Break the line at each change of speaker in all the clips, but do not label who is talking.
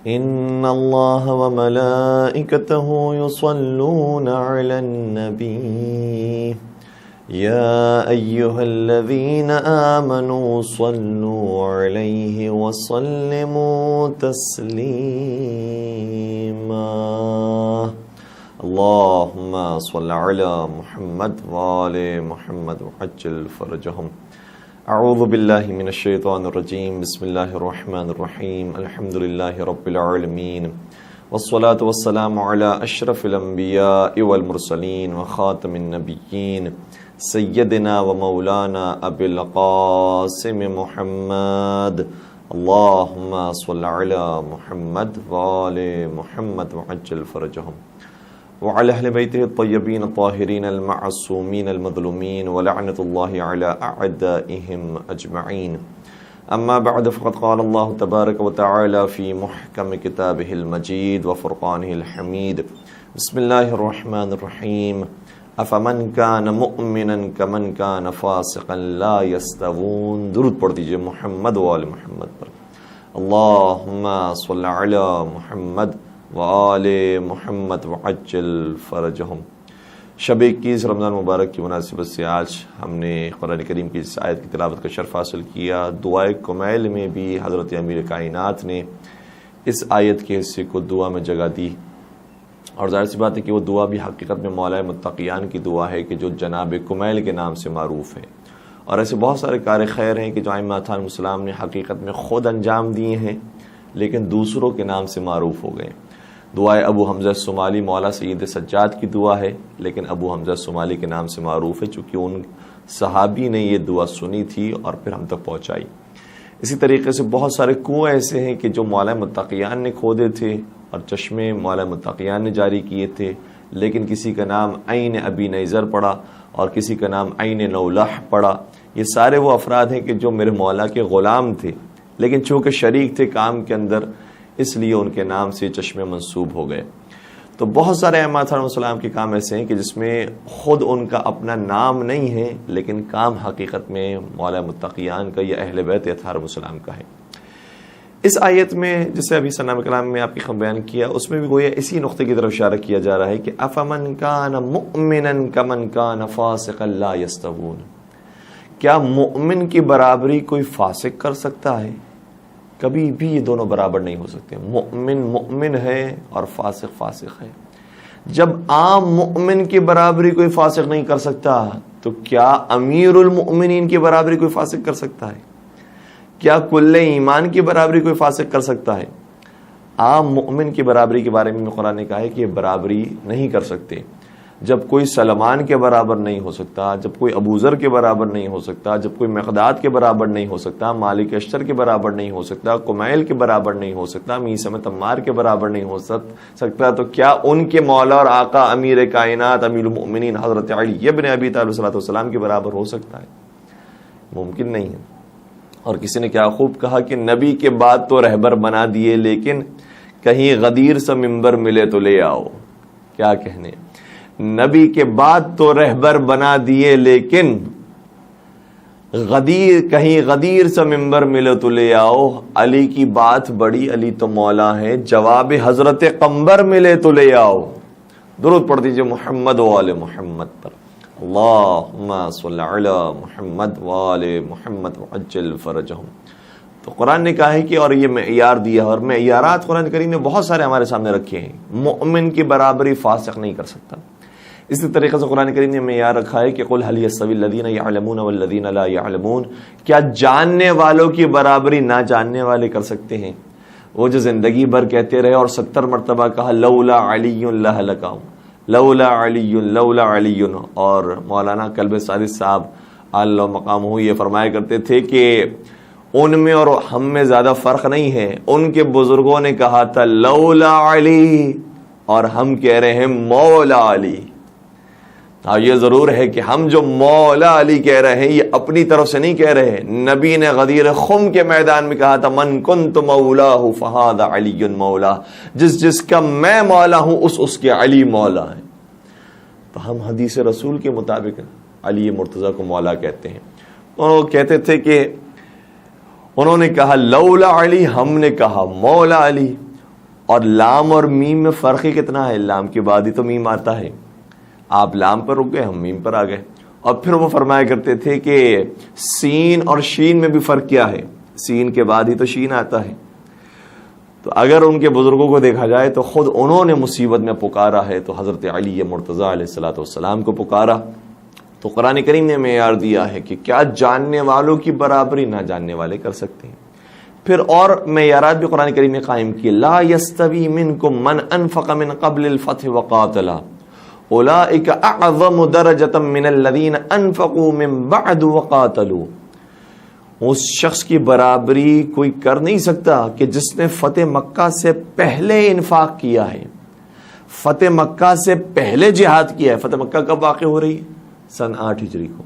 ان اللہ وملائکتہ یصلون علی النبی یا ایہا الذین آمنوا صلوا علیہ وسلموا تسلیما اللہم صل علی محمد وآل محمد وعجل فرجہم. اعوذ باللہ من الشیطان الرجیم. بسم اللہ الرحمن الرحیم. الحمد للہ رب العالمین والصلاة والسلام علی اشرف الانبیاء والمرسلین وخاتم النبیین سیدنا و مولانا ابی القاسم محمد. اللہم صل علی محمد وآل محمد وعجل فرجہم وعلى أهل بيته الطيبين الطاهرين المعصومين المظلومين ولعنة الله على أعدائهم أجمعين. أما بعد فقد قال الله تبارك وتعالى في محكم كتابه المجيد وفرقانه الحميد. بسم الله الرحمن الرحيم. أفمن كان مؤمنا كمن كان فاسقا لا يستوون. درود پڑھ دیجئے محمد و آل محمد پر. اللهم صل على محمد وآل محمد وعجل فرجہم. شب 21 رمضان مبارک کی مناسبت سے آج ہم نے قرآن کریم کی اس آیت کی تلاوت کا شرف حاصل کیا. دعائے کمیل میں بھی حضرت امیر کائنات نے اس آیت کے حصے کو دعا میں جگہ دی، اور ظاہر سی بات ہے کہ وہ دعا بھی حقیقت میں مولا متقیان کی دعا ہے کہ جو جناب کمیل کے نام سے معروف ہے. اور ایسے بہت سارے کار خیر ہیں کہ جو ائمہ علیہم السلام نے حقیقت میں خود انجام دیے ہیں لیکن دوسروں کے نام سے معروف ہو گئے. دعائے ابو حمزہ الصومالی مولا سید سجاد کی دعا ہے، لیکن ابو حمزہ الصومالی کے نام سے معروف ہے چونکہ ان صحابی نے یہ دعا سنی تھی اور پھر ہم تک پہنچائی. اسی طریقے سے بہت سارے کنویں ایسے ہیں کہ جو مولا متقیان نے کھودے تھے اور چشمے مولا متقیان نے جاری کیے تھے، لیکن کسی کا نام عین ابی نیزر پڑا اور کسی کا نام عین نولح پڑا. یہ سارے وہ افراد ہیں کہ جو میرے مولا کے غلام تھے لیکن چونکہ شریک تھے کام کے اندر، اس لیے ان کے نام سے چشمے منسوب ہو گئے. تو بہت سارے ائمہ علیہ السلام کے کام ایسے ہیں کہ جس میں خود ان کا اپنا نام نہیں ہے لیکن کام حقیقت میں مولا متقیان کا یا اہل بیت اطہار السلام کا ہے. اس آیت میں جسے ابھی ثناء کلام میں آپ کی بیان کیا، اس میں بھی گویا اسی نقطے کی طرف اشارہ کیا جا رہا ہے کہ افمن کان مؤمنا کمن کان فاسقا لا یستوون. کیا مؤمن کی برابری کوئی فاسق کر سکتا ہے؟ کبھی بھی یہ دونوں برابر نہیں ہو سکتے. مؤمن مؤمن ہے اور فاسق فاسق ہے. جب عام مؤمن کی برابری کوئی فاسق نہیں کر سکتا تو کیا امیر المؤمنین کی برابری کوئی فاسق کر سکتا ہے؟ کیا کل ایمان کی برابری کوئی فاسق کر سکتا ہے؟ عام مؤمن کی برابری کے بارے میں قرآن نے کہا ہے کہ یہ برابری نہیں کر سکتے. جب کوئی سلمان کے برابر نہیں ہو سکتا، جب کوئی ابو ذر کے برابر نہیں ہو سکتا، جب کوئی مقداد کے برابر نہیں ہو سکتا، مالک اشتر کے برابر نہیں ہو سکتا، کمیل کے برابر نہیں ہو سکتا، میثم تمار کے برابر نہیں ہو سکتا، تو کیا ان کے مولا اور آقا امیر کائنات امیر المؤمنین حضرت علی ابن ابی طالب صلی اللہ علیہ وسلم کے برابر ہو سکتا ہے؟ ممکن نہیں ہے. اور کسی نے کیا خوب کہا کہ نبی کے بعد تو رہبر بنا دیے لیکن کہیں غدیر سا ممبر ملے تو لے آؤ. کیا کہنے، نبی کے بعد تو رہبر بنا دیے لیکن کہیں غدیر سا ممبر ملے تو لے آؤ. علی کی بات بڑی، علی تو مولا ہے، جواب حضرت قمبر ملے تو لے آؤ. درود پڑھ دیجئے محمد و آل محمد پر. اللہم صل علی محمد و آل محمد وعجل فرجہم. تو قرآن نے کہا ہے کہ اور یہ معیار دیا ہے، اور معیارات قرآن کریم نے بہت سارے ہمارے سامنے رکھے ہیں. مؤمن کی برابری فاسق نہیں کر سکتا. اسی طریقے سے قرآن کریم نے معیار رکھا ہے کہ قل هل يستوي الذين يعلمون والذين لا يعلمون. کیا جاننے والوں کی برابری نہ جاننے والے کر سکتے ہیں؟ وہ جو زندگی بھر کہتے رہے اور 70 مرتبہ کہا لولا علی لہلکہم، لولا علی لولا علی. اور مولانا کلب سادس صاحب اللہ مقامہ یہ فرمایا کرتے تھے کہ ان میں اور ہم میں زیادہ فرق نہیں ہے. ان کے بزرگوں نے کہا تھا لولا علی اور ہم کہہ رہے ہیں مولا علی. ہاں یہ ضرور ہے کہ ہم جو مولا علی کہہ رہے ہیں یہ اپنی طرف سے نہیں کہہ رہے ہیں. نبی نے غدیر خم کے میدان میں کہا تھا من کنت مولاہ فہذا علی مولا. جس کا میں مولا ہوں اس کے علی مولا ہیں. تو ہم حدیث رسول کے مطابق علی مرتضیٰ کو مولا کہتے ہیں. وہ کہتے تھے کہ انہوں نے کہا لولا علی، ہم نے کہا مولا علی. اور لام اور میم میں فرق ہی کتنا ہے، لام کے بعد ہی تو میم آتا ہے. آپ لام پر رک گئے، ہم میم پر آ گئے. اور پھر وہ فرمایا کرتے تھے کہ سین اور شین میں بھی فرق کیا ہے، سین کے بعد ہی تو شین آتا ہے. تو اگر ان کے بزرگوں کو دیکھا جائے تو خود انہوں نے مصیبت میں پکارا ہے تو حضرت علی مرتضی علیہ الصلوۃ والسلام کو پکارا. تو قرآن کریم نے معیار دیا ہے کہ کیا جاننے والوں کی برابری نہ جاننے والے کر سکتے ہیں. پھر اور معیارات بھی قرآن کریم نے قائم کیے. لا یستوی منکم من انفق من قبل الفتح وقاتل اولئک اعظم درجۃ من الذین انفقوا من بعد وقاتلوا. اس شخص کی برابری کوئی کر نہیں سکتا کہ جس نے فتح مکہ سے پہلے انفاق کیا ہے، فتح مکہ سے پہلے جہاد کیا ہے. فتح مکہ کب واقع ہو رہی ہے؟ سن 8 ہجری کو.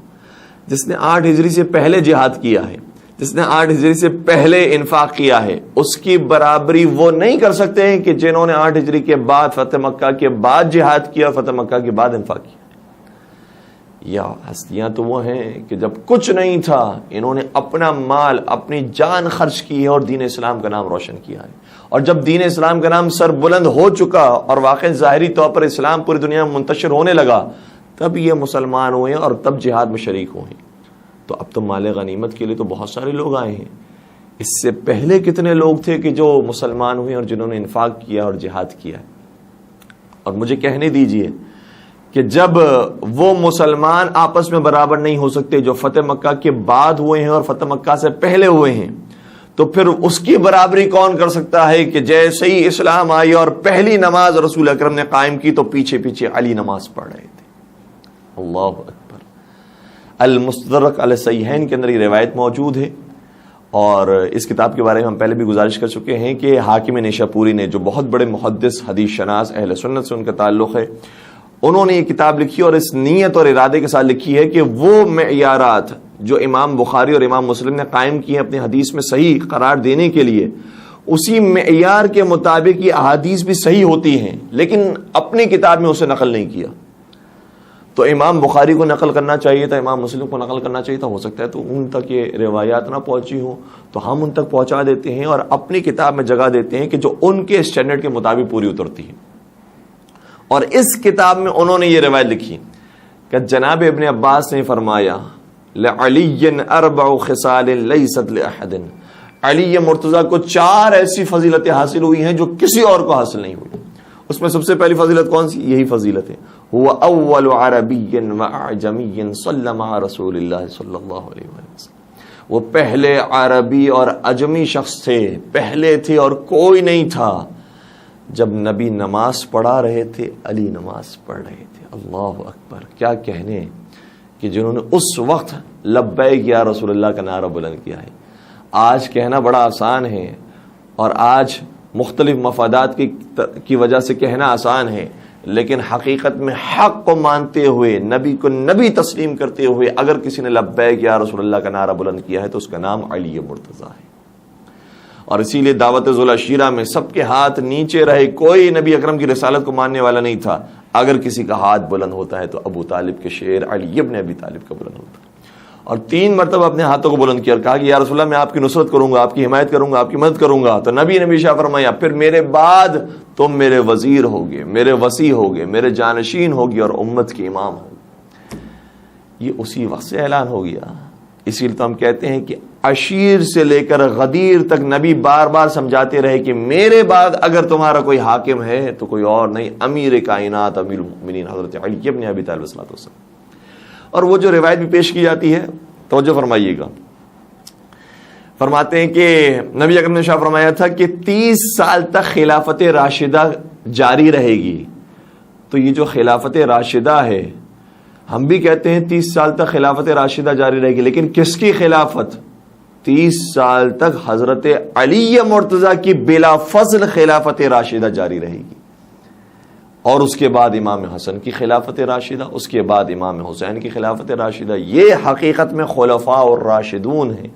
جس نے 8 ہجری سے پہلے جہاد کیا ہے، جس نے 8 ہجری سے پہلے انفاق کیا ہے، اس کی برابری وہ نہیں کر سکتے ہیں کہ جنہوں نے 8 ہجری کے بعد فتح مکہ کے بعد جہاد کیا، فتح مکہ کے بعد انفاق کیا. یا ہستیاں تو وہ ہیں کہ جب کچھ نہیں تھا انہوں نے اپنا مال اپنی جان خرچ کی ہے اور دین اسلام کا نام روشن کیا ہے. اور جب دین اسلام کا نام سر بلند ہو چکا اور واقع ظاہری طور پر اسلام پوری دنیا میں منتشر ہونے لگا، تب یہ مسلمان ہوئے اور تب جہاد میں شریک ہوئے. تو اب تو مال غنیمت کے لیے تو بہت سارے لوگ آئے ہیں. اس سے پہلے کتنے لوگ تھے کہ جو مسلمان ہوئے اور جنہوں نے انفاق کیا اور جہاد کیا. اور مجھے کہنے دیجئے کہ جب وہ مسلمان آپس میں برابر نہیں ہو سکتے جو فتح مکہ کے بعد ہوئے ہیں اور فتح مکہ سے پہلے ہوئے ہیں، تو پھر اس کی برابری کون کر سکتا ہے کہ جیسے ہی اسلام آئی اور پہلی نماز رسول اکرم نے قائم کی تو پیچھے پیچھے علی نماز پڑھ رہے تھے. اللہ اکبر. المستدرک علی الصحیحین کے اندر یہ روایت موجود ہے، اور اس کتاب کے بارے میں ہم پہلے بھی گزارش کر چکے ہیں کہ حاکم نیشاپوری نے، جو بہت بڑے محدث حدیث شناس اہل سنت سے ان کا تعلق ہے، انہوں نے یہ کتاب لکھی اور اس نیت اور ارادے کے ساتھ لکھی ہے کہ وہ معیارات جو امام بخاری اور امام مسلم نے قائم کیے ہیں اپنی حدیث میں صحیح قرار دینے کے لیے، اسی معیار کے مطابق یہ احادیث بھی صحیح ہوتی ہیں، لیکن اپنی کتاب میں اسے نقل نہیں کیا. تو امام بخاری کو نقل کرنا چاہیے تھا، امام مسلم کو نقل کرنا چاہیے تھا، ہو سکتا ہے تو ان تک یہ روایات نہ پہنچی ہوں تو ہم ان تک پہنچا دیتے ہیں اور اپنی کتاب میں جگہ دیتے ہیں کہ جو ان کے اسٹینڈرڈ کے مطابق پوری اترتی ہے. اور اس کتاب میں انہوں نے یہ روایت لکھی کہ جناب ابن عباس نے فرمایا لعلی اربع خصال لیست لاحد، علی مرتضیٰ کو 4 ایسی فضیلتیں حاصل ہوئی ہیں جو کسی اور کو حاصل نہیں ہوئی. اس میں سب سے پہلی فضیلت کون سی؟ یہی فضیلت ہے، هو اول عربی واعجمی صلی مع رسول اللہ صلی اللہ علیہ وسلم. وہ پہلے عربی اور عجمی شخص تھے، پہلے تھے اور کوئی نہیں تھا جب نبی نماز پڑھا رہے تھے علی نماز پڑھ رہے تھے. اللہ اکبر. کیا کہنے کہ جنہوں نے اس وقت لبیک یا رسول اللہ کا نعرہ بلند کیا ہے. آج کہنا بڑا آسان ہے اور آج مختلف مفادات کی وجہ سے کہنا آسان ہے، لیکن حقیقت میں حق کو مانتے ہوئے، نبی کو نبی تسلیم کرتے ہوئے اگر کسی نے لبیک یا رسول اللہ کا نعرہ بلند کیا ہے تو اس کا نام علی مرتضیٰ ہے. اور اسی لیے دعوت ذوالعشیرہ میں سب کے ہاتھ نیچے رہے، کوئی نبی اکرم کی رسالت کو ماننے والا نہیں تھا. اگر کسی کا ہاتھ بلند ہوتا ہے تو ابو طالب کے شیر علی ابن ابی طالب کا بلند ہوتا ہے. اور 3 مرتبہ اپنے ہاتھوں کو بلند کیا اور کہا کہ یا رسول اللہ میں آپ کی نصرت کروں گا، آپ کی حمایت کروں گا، آپ کی مدد کروں گا. تو نبی نے بھی ارشاد فرمایا پھر میرے بعد تم میرے وزیر ہوگے، میرے وصی ہوگے، میرے جانشین ہوگی اور امت کے امام ہوگے. یہ اسی وقت سے اعلان ہو گیا. اسی لیے تو ہم کہتے ہیں کہ عشیر سے لے کر غدیر تک نبی بار بار سمجھاتے رہے کہ میرے بعد اگر تمہارا کوئی حاکم ہے تو کوئی اور نہیں، امیر کائنات امیر المؤمنین حضرت علی ابن ابی طالب صلی اللہ علیہ وسلم. اور وہ جو روایت بھی پیش کی جاتی ہے توجہ فرمائیے گا، فرماتے ہیں کہ نبی اکرم نے شاہ فرمایا تھا کہ 30 سال تک خلافت راشدہ جاری رہے گی. تو یہ جو خلافت راشدہ ہے، ہم بھی کہتے ہیں 30 سال تک خلافت راشدہ جاری رہے گی، لیکن کس کی خلافت؟ 30 سال تک حضرت علی مرتضیٰ کی بلا فضل خلافت راشدہ جاری رہے گی. اور اس کے بعد امام حسن کی خلافت راشدہ، اس کے بعد امام حسین کی خلافت راشدہ. یہ حقیقت میں خلفاء اور راشدون ہیں.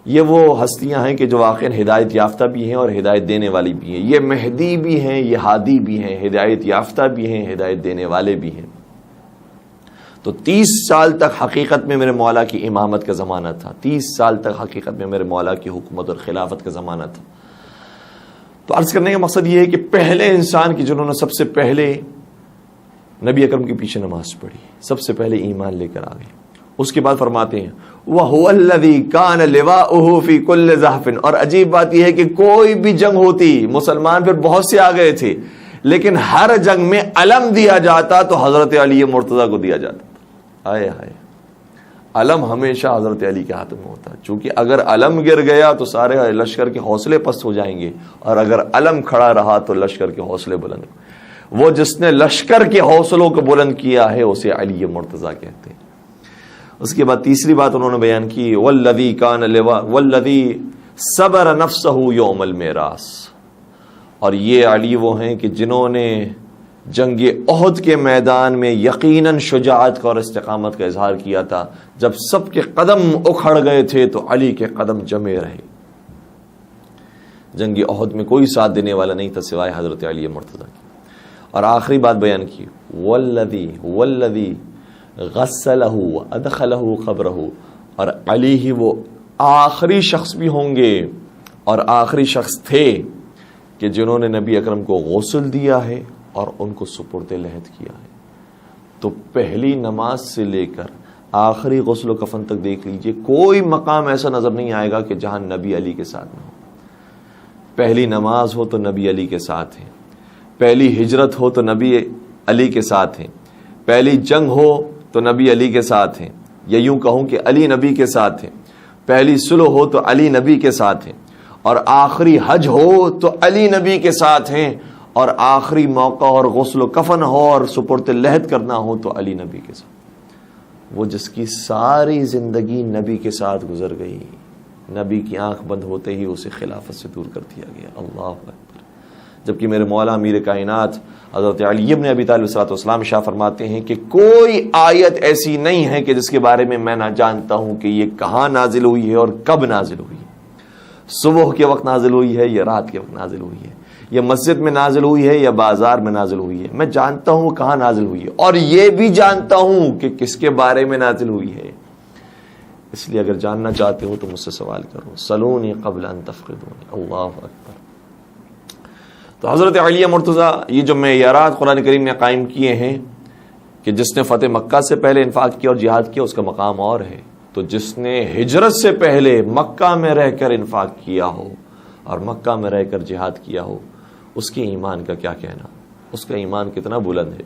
یہ وہ ہستیاں ہیں کہ جو واقعا ہدایت یافتہ بھی ہیں اور ہدایت دینے والی بھی ہیں. یہ مہدی بھی ہیں، یہ ہادی بھی ہیں، ہدایت یافتہ بھی ہیں، ہدایت دینے والے بھی ہیں. تو 30 سال تک حقیقت میں میرے مولا کی امامت کا زمانہ تھا، 30 سال تک حقیقت میں میرے مولا کی حکومت اور خلافت کا زمانہ تھا. تو عرض کرنے کا مقصد یہ ہے کہ پہلے انسان کی جنہوں نے سب سے پہلے نبی اکرم کے پیچھے نماز پڑھی، سب سے پہلے ایمان لے کر آ گئے. اس کے بعد فرماتے ہیں وَهُوَ الَّذِي كَانَ لِوَاؤُهُ فِي كُلِّ زَحْفٍ، اور عجیب بات یہ ہے کہ کوئی بھی جنگ ہوتی، مسلمان پھر بہت سے آ گئے تھے، لیکن ہر جنگ میں علم دیا جاتا تو حضرت علی مرتضیٰ کو دیا جاتا تھا. آئے ہائے، علم ہمیشہ حضرت علی کے ہاتھ میں ہوتا، چونکہ اگر علم گر گیا تو سارے لشکر کے حوصلے پست ہو جائیں گے، اور اگر علم کھڑا رہا تو لشکر کے حوصلے بلند. وہ جس نے لشکر کے حوصلوں کو بلند کیا ہے اسے علی مرتضیٰ کہتے ہیں. اس کے بعد تیسری بات انہوں نے بیان کی والذی کان والذی صبر نفسہ یوم المعراج، اور یہ علی وہ ہیں کہ جنہوں نے جنگ احد کے میدان میں یقیناً شجاعت کا اور استقامت کا اظہار کیا تھا. جب سب کے قدم اکھڑ گئے تھے تو علی کے قدم جمے رہے. جنگ احد میں کوئی ساتھ دینے والا نہیں تھا سوائے حضرت علی مرتضیٰ کی. اور آخری بات بیان کی والذی غسلہ وادخلہ قبرہ، اور علی ہی وہ آخری شخص بھی ہوں گے اور آخری شخص تھے کہ جنہوں نے نبی اکرم کو غسل دیا ہے اور ان کو سپرد لحد کیا ہے. تو پہلی نماز سے لے کر آخری غسل و کفن تک دیکھ لیجئے، کوئی مقام ایسا نظر نہیں آئے گا کہ جہاں نبی علی کے ساتھ نہ ہو. پہلی نماز ہو تو نبی علی کے ساتھ ہیں، پہلی ہجرت ہو تو نبی علی کے ساتھ ہیں، پہلی جنگ ہو تو نبی علی کے ساتھ ہیں، یا یوں کہوں کہ علی نبی کے ساتھ ہیں، پہلی صلح ہو تو علی نبی کے ساتھ ہیں، اور آخری حج ہو تو علی نبی کے ساتھ ہیں، اور آخری موقع اور غسل و کفن ہو اور سپرد لحد کرنا ہو تو علی نبی کے ساتھ. وہ جس کی ساری زندگی نبی کے ساتھ گزر گئی، نبی کی آنکھ بند ہوتے ہی اسے خلافت سے دور کر دیا گیا. اللہ اکبر. جبکہ میرے مولا امیر کائنات حضرت علی ابن ابی طالب صلی اللہ علیہ وسلم شاہ فرماتے ہیں کہ کوئی آیت ایسی نہیں ہے کہ جس کے بارے میں میں نہ جانتا ہوں کہ یہ کہاں نازل ہوئی ہے اور کب نازل ہوئی ہے. صبح کے وقت نازل ہوئی ہے یا رات کے وقت نازل ہوئی ہے، یا مسجد میں نازل ہوئی ہے یا بازار میں نازل ہوئی ہے. میں جانتا ہوں کہاں نازل ہوئی ہے، اور یہ بھی جانتا ہوں کہ کس کے بارے میں نازل ہوئی ہے. اس لیے اگر جاننا چاہتے ہو تو مجھ سے سوال کرو، سلونی قبل ان تفقدونی. اللہ اکبر. تو حضرت علی مرتضیٰ یہ جو معیارات قرآن کریم نے قائم کیے ہیں کہ جس نے فتح مکہ سے پہلے انفاق کیا اور جہاد کیا اس کا مقام اور ہے، تو جس نے ہجرت سے پہلے مکہ میں رہ کر انفاق کیا ہو اور مکہ میں رہ کر جہاد کیا ہو، اس کے ایمان کا کیا کہنا، اس کا ایمان کتنا بلند ہے.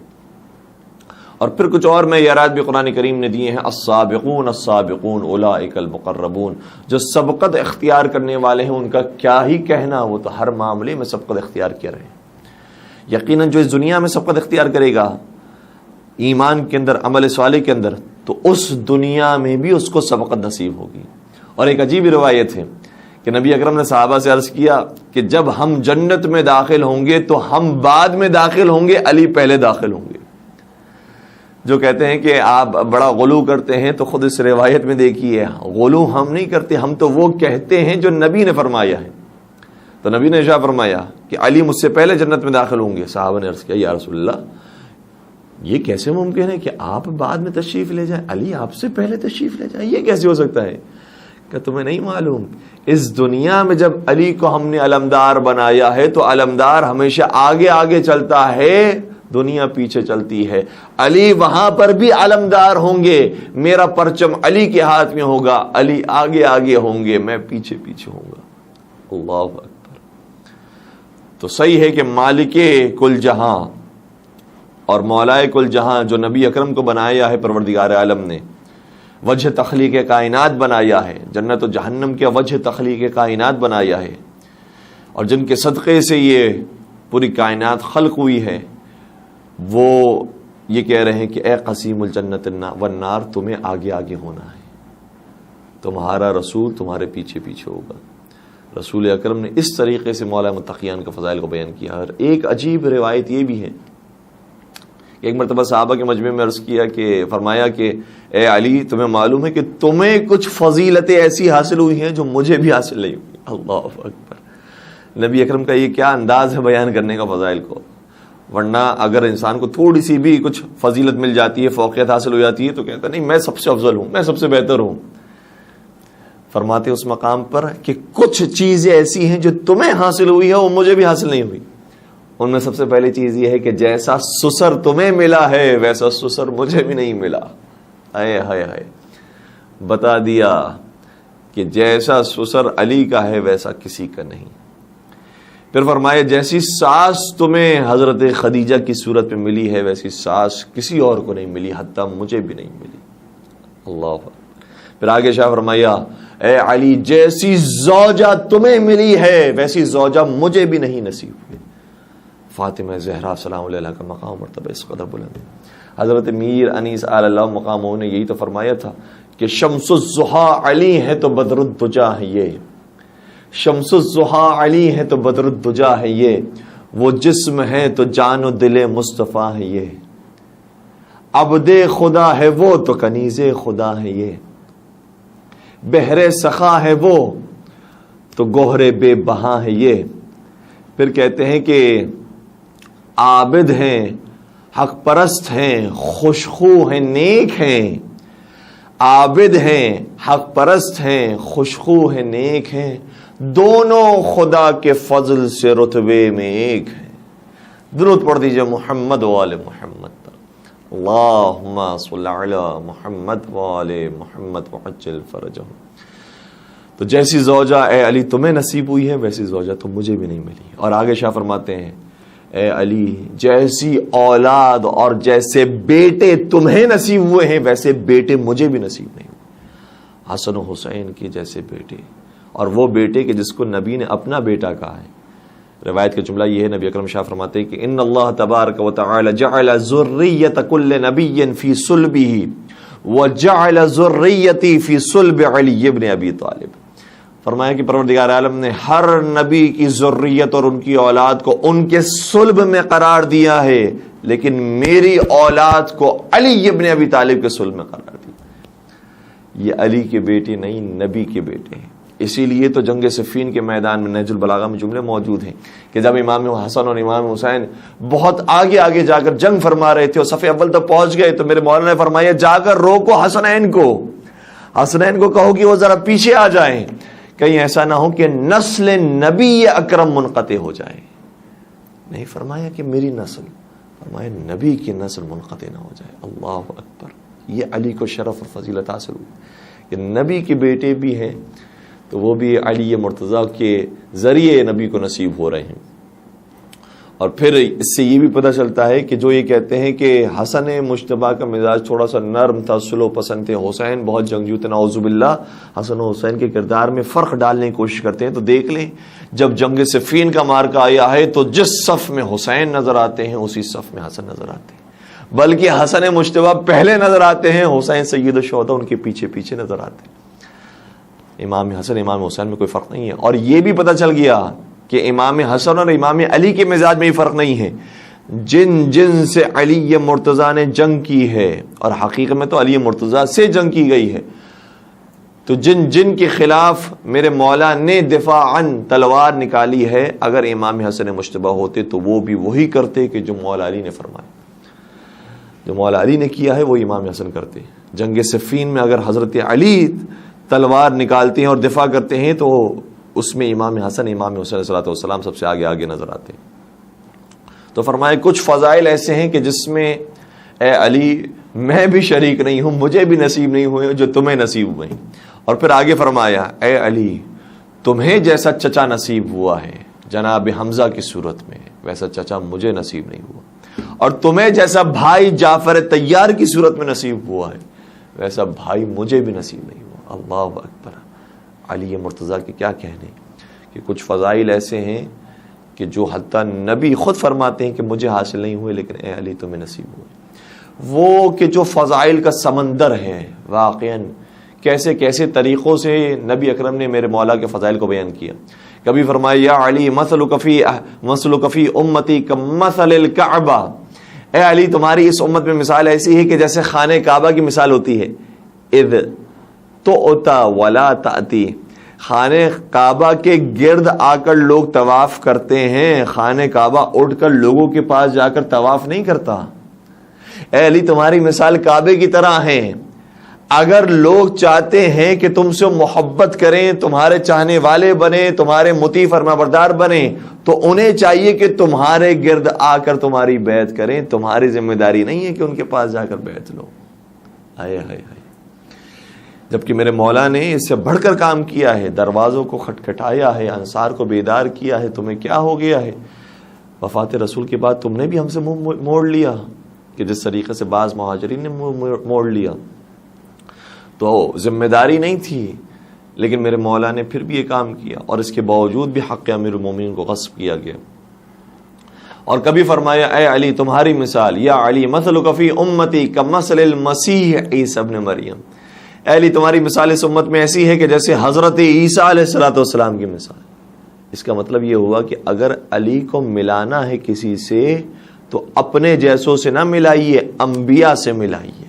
اور پھر کچھ اور معیارات بھی قرآن کریم نے دیے ہیں. السابقون السابقون اولئک المقربون، جو سبقت اختیار کرنے والے ہیں ان کا کیا ہی کہنا، وہ تو ہر معاملے میں سبقت اختیار کر رہے ہیں. یقیناً جو اس دنیا میں سبقت اختیار کرے گا ایمان کے اندر، عمل صالح کے اندر، تو اس دنیا میں بھی اس کو سبقت نصیب ہوگی. اور ایک عجیب روایت ہے کہ نبی اکرم نے صحابہ سے عرض کیا کہ جب ہم جنت میں داخل ہوں گے تو ہم بعد میں داخل ہوں گے، علی پہلے داخل ہوں گے. جو کہتے ہیں کہ آپ بڑا غلو کرتے ہیں تو خود اس روایت میں دیکھیے، غلو ہم نہیں کرتے، ہم تو وہ کہتے ہیں جو نبی نے فرمایا ہے. تو نبی نے ارشاد فرمایا کہ علی مجھ سے پہلے جنت میں داخل ہوں گے. صحابہ نے عرض کیا یا رسول اللہ یہ کیسے ممکن ہے کہ آپ بعد میں تشریف لے جائیں، علی آپ سے پہلے تشریف لے جائیں، یہ کیسے ہو سکتا ہے؟ کہ تمہیں نہیں معلوم، اس دنیا میں جب علی کو ہم نے علمدار بنایا ہے تو علمدار ہمیشہ آگے آگے چلتا ہے، دنیا پیچھے چلتی ہے. علی وہاں پر بھی علمدار ہوں گے، میرا پرچم علی کے ہاتھ میں ہوگا، علی آگے آگے ہوں گے، میں پیچھے پیچھے ہوں گا. اللہ اکبر. تو صحیح ہے کہ مالک کل جہاں اور مولائے کل جہاں جو نبی اکرم کو بنایا ہے پروردگار عالم نے، وجہ تخلیق کائنات بنایا ہے، جنت و جہنم کے وجہ تخلیق کائنات بنایا ہے، اور جن کے صدقے سے یہ پوری کائنات خلق ہوئی ہے، وہ یہ کہہ رہے ہیں کہ اے قسیم الجنت والنار تمہیں آگے آگے ہونا ہے، تمہارا رسول تمہارے پیچھے پیچھے ہوگا. رسول اکرم نے اس طریقے سے مولا متقیان کے فضائل کو بیان کیا. اور ایک عجیب روایت یہ بھی ہے، ایک مرتبہ صحابہ کے مجمع میں عرض کیا کہ فرمایا کہ اے علی تمہیں معلوم ہے کہ تمہیں کچھ فضیلتیں ایسی حاصل ہوئی ہیں جو مجھے بھی حاصل نہیں ہوئی. اللہ اکبر. نبی اکرم کا یہ کیا انداز ہے بیان کرنے کا فضائل کو. ورنہ اگر انسان کو تھوڑی سی بھی کچھ فضیلت مل جاتی ہے، فوقیت حاصل ہو جاتی ہے، تو کہتا نہیں میں سب سے افضل ہوں، میں سب سے بہتر ہوں. فرماتے اس مقام پر کہ کچھ چیزیں ایسی ہیں جو تمہیں حاصل ہوئی ہے وہ مجھے بھی حاصل نہیں ہوئی. ان میں سب سے پہلی چیز یہ ہے کہ جیسا سسر تمہیں ملا ہے ویسا سسر مجھے بھی نہیں ملا. ہائے ہائے ہائے، بتا دیا کہ جیسا سسر علی کا ہے ویسا کسی کا نہیں. پھر فرمایا جیسی ساس تمہیں حضرت خدیجہ کی صورت میں ملی ہے ویسی ساس کسی اور کو نہیں ملی، حتیٰ مجھے بھی نہیں ملی. اللہ. پھر آگے شاہ فرمایا اے علی جیسی زوجہ تمہیں ملی ہے ویسی زوجہ مجھے بھی نہیں نصیب ہوئی. فاطمہ زہرا سلام علیہ کا مقام مرتبہ اس قدر بلند ہے. حضرت میر انیس آل اللہ مقاموں نے یہی تو فرمایا تھا کہ شمس الضحیٰ علی ہے تو بدر الدجا ہے یہ، شمس الضحیٰ علی ہے تو بدر الدجا ہے یہ، وہ جسم ہے تو جان و دل مصطفیٰ ہے یہ، عبد خدا ہے وہ تو کنیز خدا ہے یہ، بحر سخا ہے وہ تو گوہر بے بہا ہے یہ. پھر کہتے ہیں کہ عابد ہیں، حق پرست ہیں، خوشخو ہیں، نیک ہیں. عابد ہیں، حق پرست ہیں، خوشخو ہیں، نیک ہیں، دونوں خدا کے فضل سے رتبے میں ایک ہیں. درود پڑھ دیجئے محمد و آل محمد. اللہم صلی علی محمد و آل محمد وعجل فرجہم. تو جیسی زوجہ اے علی تمہیں نصیب ہوئی ہے ویسی زوجہ تو مجھے بھی نہیں ملی. اور آگے شاہ فرماتے ہیں اے علی جیسی اولاد اور جیسے بیٹے تمہیں نصیب ہوئے ہیں ویسے بیٹے مجھے بھی نصیب نہیں ہوئے. حسن و حسین کی جیسے بیٹے، اور وہ بیٹے کہ جس کو نبی نے اپنا بیٹا کہا ہے. روایت کا جملہ یہ ہے، نبی اکرم شاہ فرماتے ہیں کہ ان اللہ تبارک و تعالی جعل ذریۃ کل نبی فی صلبہ وجعل ذریتی فی صلب علی بن ابی طالب. فرمایا کہ پروردگار عالم نے ہر نبی کی ذریت اور ان کی اولاد کو ان کے صلب میں قرار دیا ہے، لیکن میری اولاد کو علی ابن ابی طالب کے صلب میں قرار دیا. یہ علی کے بیٹے نہیں، نبی کے بیٹے ہیں. اسی لیے تو جنگ صفین کے میدان میں نہج البلاغہ میں جملے موجود ہیں کہ جب امام حسن اور امام حسین بہت آگے آگے جا کر جنگ فرما رہے تھے اور صف اول تک پہنچ گئے تو میرے مولانا نے فرمایا جا کر روکو حسنین کو کہو کہ وہ ذرا پیچھے آ جائیں، کہیں ایسا نہ ہو کہ نسل نبی اکرم منقطع ہو جائے. نہیں فرمایا کہ میری نسل، فرمایا نبی کی نسل منقطع نہ ہو جائے. اللہ اکبر. یہ علی کو شرف اور فضیلت حاصل ہوئی کہ نبی کے بیٹے بھی ہیں تو وہ بھی علی مرتضیٰ کے ذریعے نبی کو نصیب ہو رہے ہیں. اور پھر اس سے یہ بھی پتہ چلتا ہے کہ جو یہ کہتے ہیں کہ حسن مجتبیٰ کا مزاج تھوڑا سا نرم تھا، سلو پسند تھے، حسین بہت جنگجو تھے، نعوذ باللہ، حسن و حسین کے کردار میں فرق ڈالنے کی کوشش کرتے ہیں. تو دیکھ لیں جب جنگ صفین کا مارکہ آیا ہے تو جس صف میں حسین نظر آتے ہیں اسی صف میں حسن نظر آتے ہیں، بلکہ حسن مجتبیٰ پہلے نظر آتے ہیں، حسین سید الشہداء ان کے پیچھے پیچھے نظر آتے ہیں. امام حسن امام حسین میں کوئی فرق نہیں ہے. اور یہ بھی پتہ چل گیا کہ امام حسن اور امام علی کے مزاج میں ہی فرق نہیں ہے. جن سے علی مرتضیٰ نے جنگ کی ہے، اور حقیقت میں تو علی مرتضیٰ سے جنگ کی گئی ہے، تو جن کے خلاف میرے مولا نے دفاعاً تلوار نکالی ہے، اگر امام حسن مجتبیٰ ہوتے تو وہ بھی وہی کرتے کہ جو مولا علی نے فرمایا. جو مولا علی نے کیا ہے وہ امام حسن کرتے. جنگ صفین میں اگر حضرت علی تلوار نکالتے ہیں اور دفاع کرتے ہیں تو اس میں امام حسن امام حسین علیہ السلام سب سے آگے آگے نظر آتے ہیں. تو فرمائے کچھ فضائل ایسے ہیں کہ جس میں اے علی میں بھی شریک نہیں ہوں، مجھے بھی نصیب نہیں ہوئے جو تمہیں نصیب ہوئے. اور پھر آگے فرمایا اے علی تمہیں جیسا چچا نصیب ہوا ہے جناب حمزہ کی صورت میں ویسا چچا مجھے نصیب نہیں ہوا، اور تمہیں جیسا بھائی جعفر طیار کی صورت میں نصیب ہوا ہے ویسا بھائی مجھے بھی نصیب نہیں ہوا. اللہ اکبر. علی مرتضیٰ کے کیا کہنے کہ کچھ فضائل ایسے ہیں کہ جو حتیٰ نبی خود فرماتے ہیں کہ مجھے حاصل نہیں ہوئے لیکن اے علی تمہیں نصیب ہوئے. وہ کہ جو فضائل کا سمندر ہے، واقعاً کیسے کیسے طریقوں سے نبی اکرم نے میرے مولا کے فضائل کو بیان کیا. کبھی فرمایا یا علی مثلک فی امتی کمثل الکعبہ، اے علی تمہاری اس امت میں مثال ایسی ہے کہ جیسے خانہ کعبہ کی مثال ہوتی ہے. اذ تؤتا ولا تأتی، خانہ کعبہ کے گرد آ کر لوگ طواف کرتے ہیں، خانہ کعبہ اٹھ کر لوگوں کے پاس جا کر طواف نہیں کرتا. اے علی تمہاری مثال کعبے کی طرح ہے، اگر لوگ چاہتے ہیں کہ تم سے محبت کریں، تمہارے چاہنے والے بنیں، تمہارے مطیع فرمانبردار بنیں، تو انہیں چاہیے کہ تمہارے گرد آ کر تمہاری بیعت کریں. تمہاری ذمہ داری نہیں ہے کہ ان کے پاس جا کر بیعت لو. ہائے ہائے ہائے. جبکہ میرے مولا نے اس سے بڑھ کر کام کیا ہے، دروازوں کو کھٹکھٹایا ہے، انصار کو بیدار کیا ہے. تمہیں کیا ہو گیا ہے؟ وفات رسول کے بعد تم نے بھی ہم سے منہ موڑ لیا، کہ جس طریقے سے بعض مہاجرین نے منہ موڑ لیا. تو ذمہ داری نہیں تھی، لیکن میرے مولا نے پھر بھی یہ کام کیا، اور اس کے باوجود بھی حق امیر المومنین کو غصب کیا گیا. اور کبھی فرمایا اے علی تمہاری مثال، یا علی مثلک فی امتی کمثل المسیح عیسی ابن مریم، اے علی تمہاری مثال اس امت میں ایسی ہے کہ جیسے حضرت عیسیٰ علیہ السلام کی مثال. اس کا مطلب یہ ہوا کہ اگر علی کو ملانا ہے کسی سے تو اپنے جیسوں سے نہ ملائیے، انبیاء سے ملائیے.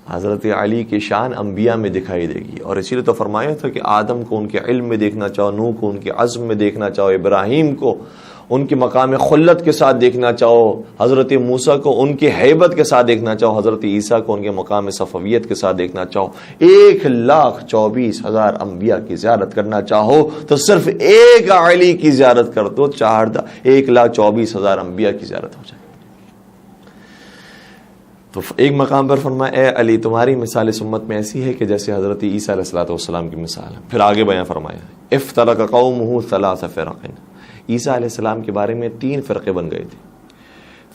حضرت علی کی شان انبیاء میں دکھائی دے گی، اور اسی لیے تو فرمایا تھا کہ آدم کو ان کے علم میں دیکھنا چاہو، نوح کو ان کے عزم میں دیکھنا چاہو، ابراہیم کو ان کے مقام خلت کے ساتھ دیکھنا چاہو، حضرت موسیٰ کو ان کی ہیبت کے ساتھ دیکھنا چاہو، حضرت عیسیٰ کو ان کے مقام صفویت کے ساتھ دیکھنا چاہو. 1,24,000 انبیاء کی زیارت کرنا چاہو تو صرف ایک علی کی زیارت کر دو، 1,24,000 انبیاء کی زیارت ہو جائے. تو ایک مقام پر فرمایا اے علی تمہاری مثال اس امت میں ایسی ہے کہ جیسے حضرت عیسیٰ علیہ السلام کی مثال ہے. پھر آگے بیان فرمایا افترق قومہ 3 فرق، عیسیٰ علیہ السلام کے بارے میں 3 فرقے بن گئے تھے.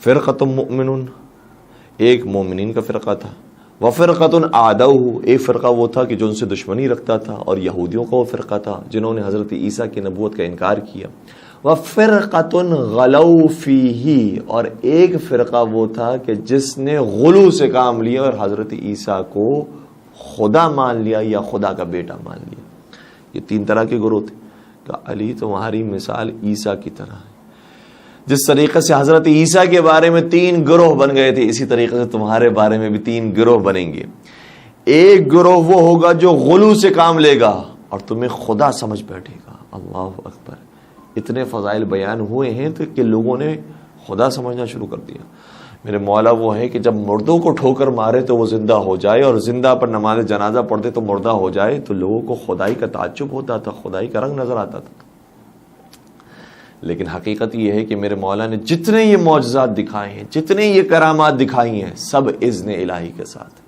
فرقۃ مؤمنون، ایک مومنین کا فرقہ تھا، وفرقۃ عادوہ، ایک فرقہ وہ تھا کہ جو ان سے دشمنی رکھتا تھا، اور یہودیوں کا وہ فرقہ تھا جنہوں نے حضرت عیسیٰ کی نبوت کا انکار کیا. وفرقۃ غلو فیہ، اور ایک فرقہ وہ تھا کہ جس نے غلو سے کام لیا اور حضرت عیسیٰ کو خدا مان لیا یا خدا کا بیٹا مان لیا. یہ 3 طرح کے گروہ تھے. کہ علی تمہاری مثال عیسیٰ کی طرح ہے. جس طریقے سے حضرت عیسیٰ کے بارے میں 3 گروہ بن گئے تھے، اسی طریقے سے تمہارے بارے میں بھی 3 گروہ بنیں گے. ایک گروہ وہ ہوگا جو غلو سے کام لے گا اور تمہیں خدا سمجھ بیٹھے گا. اللہ اکبر. اتنے فضائل بیان ہوئے ہیں تو کہ لوگوں نے خدا سمجھنا شروع کر دیا. میرے مولا وہ ہے کہ جب مردوں کو ٹھوکر مارے تو وہ زندہ ہو جائے، اور زندہ پر نماز جنازہ پڑھتے تو مردہ ہو جائے. تو لوگوں کو خدائی کا تعجب ہوتا تھا، خدائی کا رنگ نظر آتا تھا. لیکن حقیقت یہ ہے کہ میرے مولا نے جتنے یہ معجزات دکھائے ہیں، جتنے یہ کرامات دکھائی ہیں، سب اذن الہی کے ساتھ.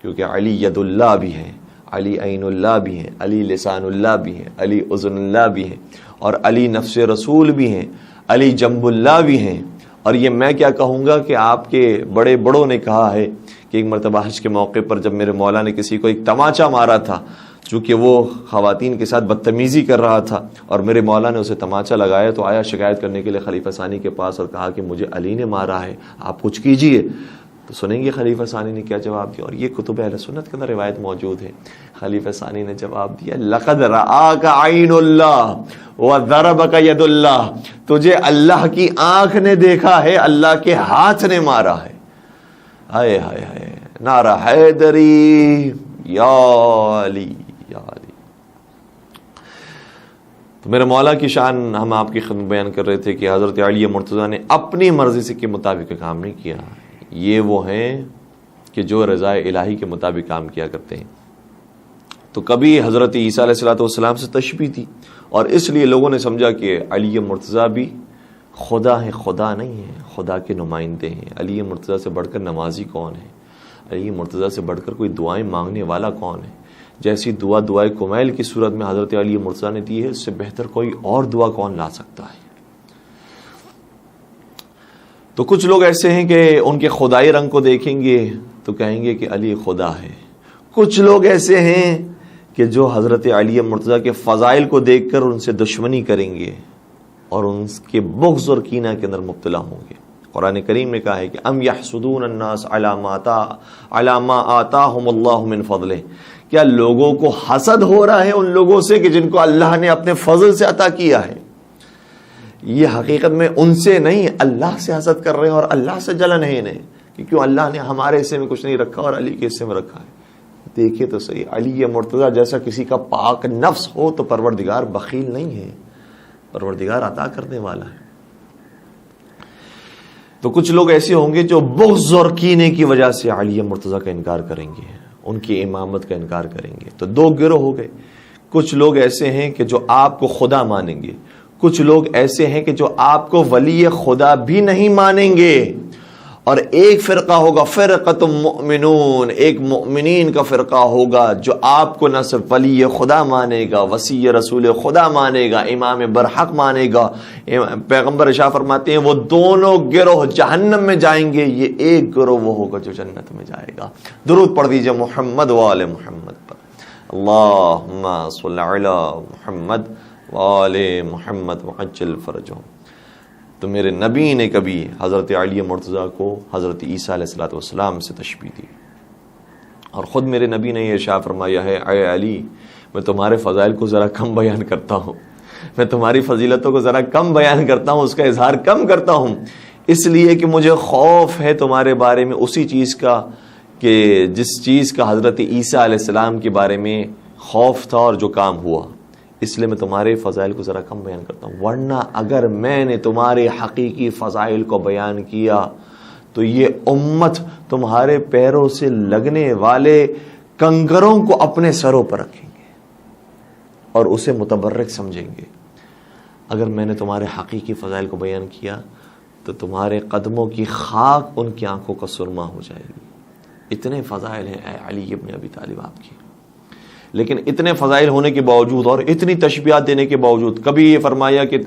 کیونکہ علی ید اللہ بھی ہے، علی عین اللہ بھی ہیں، علی لسان اللہ بھی ہیں، علی اذن اللہ بھی ہیں، اور علی نفس رسول بھی ہیں، علی جنب اللہ بھی ہیں. اور یہ میں کیا کہوں گا کہ آپ کے بڑے بڑوں نے کہا ہے کہ ایک مرتبہ حج کے موقع پر جب میرے مولا نے کسی کو ایک تماچا مارا تھا، چونکہ وہ خواتین کے ساتھ بدتمیزی کر رہا تھا، اور میرے مولا نے اسے تماچا لگایا تو آیا شکایت کرنے کے لیے خلیفہ ثانی کے پاس اور کہا کہ مجھے علی نے مارا ہے، آپ کچھ کیجئے. تو سنیں گے خلیفہ ثانی نے کیا جواب دیا، اور یہ کتب اہل سنت کے اندر روایت موجود ہے. خلیفہ ثانی نے جواب دیا لقد رآک عین اللہ وضربک ید اللہ، تجھے اللہ کی آنکھ نے دیکھا ہے، اللہ کے ہاتھ نے مارا ہے. ہائے ہائے ہائے، نعرہ حیدری یا علی یا علی. تو میرے مولا کی شان ہم آپ کی خدمت بیان کر رہے تھے کہ حضرت علی مرتضیٰ نے اپنی مرضی سے کے مطابق کام نہیں کیا. یہ وہ ہیں کہ جو رضا الہی کے مطابق کام کیا کرتے ہیں. تو کبھی حضرت عیسیٰ علیہ السلام سے تشبیہ تھی، اور اس لیے لوگوں نے سمجھا کہ علی مرتضیٰ بھی خدا ہیں. خدا نہیں ہے، خدا کے نمائندے ہیں. علی مرتضیٰ سے بڑھ کر نمازی کون ہے؟ علی مرتضیٰ سے بڑھ کر کوئی دعائیں مانگنے والا کون ہے؟ جیسی دعائے کمیل کی صورت میں حضرت علی مرتضیٰ نے دی ہے، اس سے بہتر کوئی اور دعا کون لا سکتا ہے؟ تو کچھ لوگ ایسے ہیں کہ ان کے خدائی رنگ کو دیکھیں گے تو کہیں گے کہ علی خدا ہے. کچھ لوگ ایسے ہیں کہ جو حضرت علی مرتضیٰ کے فضائل کو دیکھ کر ان سے دشمنی کریں گے اور ان کے بغض اور کینہ کے اندر مبتلا ہوں گے. قرآن کریم نے کہا ہے کہ ام یحسدون الناس علی ما آتاہم اللہ من فضلہ، کیا لوگوں کو حسد ہو رہا ہے ان لوگوں سے کہ جن کو اللہ نے اپنے فضل سے عطا کیا ہے؟ یہ حقیقت میں ان سے نہیں، اللہ سے حسد کر رہے ہیں، اور اللہ سے جلن ہے انہیں کہ کیوں اللہ نے ہمارے حصے میں کچھ نہیں رکھا اور علی کے حصے میں رکھا ہے. دیکھیے تو صحیح، علی مرتضیٰ جیسا کسی کا پاک نفس ہو تو پروردگار بخیل نہیں ہے، پروردگار عطا کرنے والا ہے. تو کچھ لوگ ایسے ہوں گے جو بغض اور کینے کی وجہ سے علی مرتضیٰ کا انکار کریں گے، ان کی امامت کا انکار کریں گے. تو دو گروہ ہو گئے. کچھ لوگ ایسے ہیں کہ جو آپ کو خدا مانیں گے، کچھ لوگ ایسے ہیں کہ جو آپ کو ولی خدا بھی نہیں مانیں گے. اور ایک فرقہ ہوگا فرقۃ مؤمنون، ایک مؤمنین کا فرقہ ہوگا جو آپ کو نہ صرف ولی خدا مانے گا، وصی رسول خدا مانے گا، امام برحق مانے گا. پیغمبر ارشاد فرماتے ہیں وہ دونوں گروہ جہنم میں جائیں گے، یہ ایک گروہ وہ ہوگا جو جنت میں جائے گا. درود پڑھ دیجئے محمد وآل محمد پر. اللہم صل علی محمد وآل محمد وعجل فرجہم. تو میرے نبی نے کبھی حضرت علی مرتضیٰ کو حضرت عیسیٰ علیہ السلام سے تشبیہ دی، اور خود میرے نبی نے یہ ارشاد فرمایا ہے اے علی میں تمہارے فضائل کو ذرا کم بیان کرتا ہوں، میں تمہاری فضیلتوں کو ذرا کم بیان کرتا ہوں، اس کا اظہار کم کرتا ہوں، اس لیے کہ مجھے خوف ہے تمہارے بارے میں اسی چیز کا کہ جس چیز کا حضرت عیسیٰ علیہ السلام کے بارے میں خوف تھا اور جو کام ہوا، اس لیے میں تمہارے فضائل کو ذرا کم بیان کرتا ہوں. ورنہ اگر میں نے تمہارے حقیقی فضائل کو بیان کیا تو یہ امت تمہارے پیروں سے لگنے والے کنگروں کو اپنے سروں پر رکھیں گے اور اسے متبرک سمجھیں گے. اگر میں نے تمہارے حقیقی فضائل کو بیان کیا تو تمہارے قدموں کی خاک ان کی آنکھوں کا سرما ہو جائے گی. اتنے فضائل ہیں اے علی ابن ابی طالب آپ کی. لیکن اتنے فضائل ہونے کے باوجود اور اتنی تشبیہات دینے کے باوجود کبھی یہ فرمایا کہ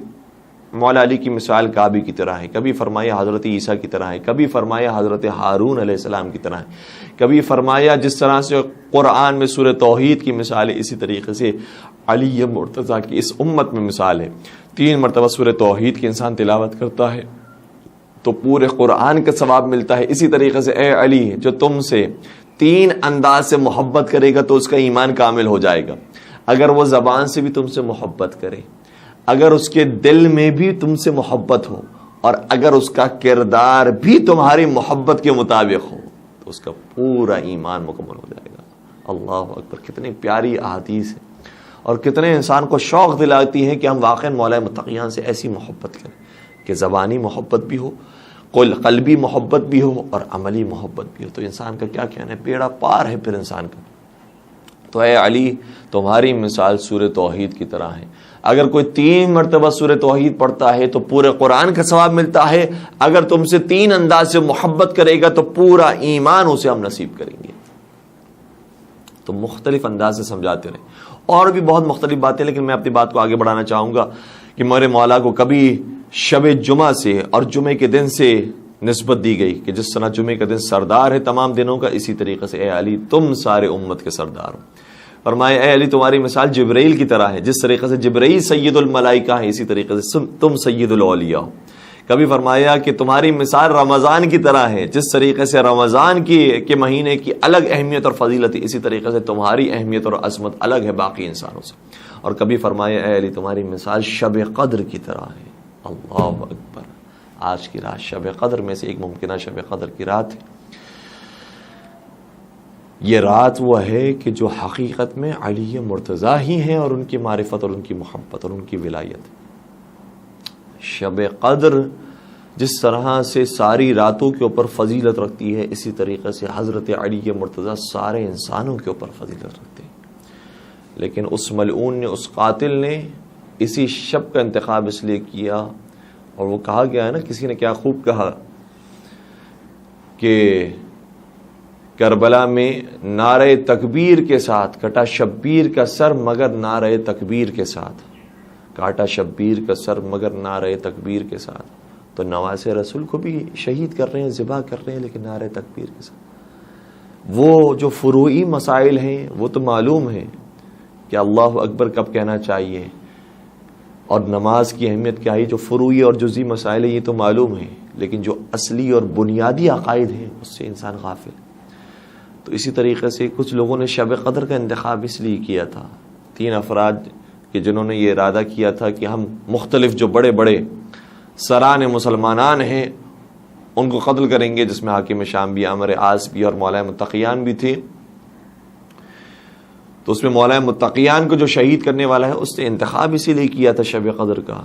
مولا علی کی مثال کعبے کی طرح ہے، کبھی فرمایا حضرت عیسیٰ کی طرح ہے، کبھی فرمایا حضرت ہارون علیہ السلام کی طرح ہے، کبھی فرمایا جس طرح سے قرآن میں سورہ توحید کی مثال ہے اسی طریقے سے علی مرتضیٰ کی اس امت میں مثال ہے. 3 مرتبہ سورہ توحید کی انسان تلاوت کرتا ہے تو پورے قرآن کا ثواب ملتا ہے. اسی طریقے سے اے علی جو تم سے 3 انداز سے محبت کرے گا تو اس کا ایمان کامل ہو جائے گا. اگر وہ زبان سے بھی تم سے محبت کرے، اگر اس کے دل میں بھی تم سے محبت ہو، اور اگر اس کا کردار بھی تمہاری محبت کے مطابق ہو تو اس کا پورا ایمان مکمل ہو جائے گا. اللہ اکبر. کتنی پیاری احادیث ہے اور کتنے انسان کو شوق دلاتی ہے کہ ہم واقعا مولا متقیان سے ایسی محبت کریں کہ زبانی محبت بھی ہو، قلبی محبت بھی ہو اور عملی محبت بھی ہو. تو انسان کا کیا کہنا ہے، بیڑا پار ہے پھر انسان کا. تو اے علی تمہاری مثال سورہ توحید کی طرح ہے. اگر کوئی 3 مرتبہ سورہ توحید پڑھتا ہے تو پورے قرآن کا ثواب ملتا ہے. اگر تم سے 3 انداز سے محبت کرے گا تو پورا ایمان اسے ہم نصیب کریں گے. تو مختلف انداز سے سمجھاتے رہے. اور بھی بہت مختلف باتیں، لیکن میں اپنی بات کو آگے بڑھانا چاہوں گا کہ میرے مولا کو کبھی شب جمعہ سے اور جمعے کے دن سے نسبت دی گئی کہ جس طرح جمعے کا دن سردار ہے تمام دنوں کا، اسی طریقے سے اے علی تم سارے امت کے سردار ہو. فرمائے اے علی تمہاری مثال جبرائیل کی طرح ہے، جس طریقے سے جبرائیل سید الملائکہ ہے اسی طریقے سے تم سید الاولیاء ہو. کبھی فرمایا کہ تمہاری مثال رمضان کی طرح ہے، جس طریقے سے رمضان کے مہینے کی الگ اہمیت اور فضیلت ہے اسی طریقے سے تمہاری اہمیت اور عظمت الگ ہے باقی انسانوں سے. اور کبھی فرمایا اے علی تمہاری مثال شب قدر کی طرح ہے. اللہ اکبر. آج کی رات شب قدر میں سے ایک ممکنہ شب قدر کی رات ہے. یہ رات وہ ہے کہ جو حقیقت میں علی مرتضیٰ ہی ہیں اور ان کی معرفت اور ان کی محبت اور ان کی ولایت. شب قدر جس طرح سے ساری راتوں کے اوپر فضیلت رکھتی ہے اسی طریقے سے حضرت علی مرتضیٰ سارے انسانوں کے اوپر فضیلت رکھتے ہیں. لیکن اس ملعون نے، اس قاتل نے اسی شب کا انتخاب اس لیے کیا، اور وہ کہا گیا ہے نا، کسی نے کیا خوب کہا کہ کربلا میں نعرہ تکبیر کے ساتھ کٹا شبیر کا سر مگر نعرہ تکبیر کے ساتھ، کاٹا شبیر کا سر مگر نعرہ تکبیر کے ساتھ. تو نواز رسول کو بھی شہید کر رہے ہیں، ذبح کر رہے ہیں، لیکن نعرہ تکبیر کے ساتھ. وہ جو فروعی مسائل ہیں وہ تو معلوم ہے کہ اللہ اکبر کب کہنا چاہیے اور نماز کی اہمیت کیا ہے، جو فروعی اور جزئی مسائل ہیں یہ تو معلوم ہے، لیکن جو اصلی اور بنیادی عقائد ہیں اس سے انسان غافل. تو اسی طریقے سے کچھ لوگوں نے شب قدر کا انتخاب اس لیے کیا تھا، 3 افراد کہ جنہوں نے یہ ارادہ کیا تھا کہ ہم مختلف جو بڑے بڑے سران مسلمانان ہیں ان کو قتل کریں گے، جس میں حاکم شام بھی، عمرو عاص بھی اور مولا متقیان بھی تھے. تو اس میں مولا متقیان کو جو شہید کرنے والا ہے اس نے انتخاب اسی لیے کیا تھا شب قدر کا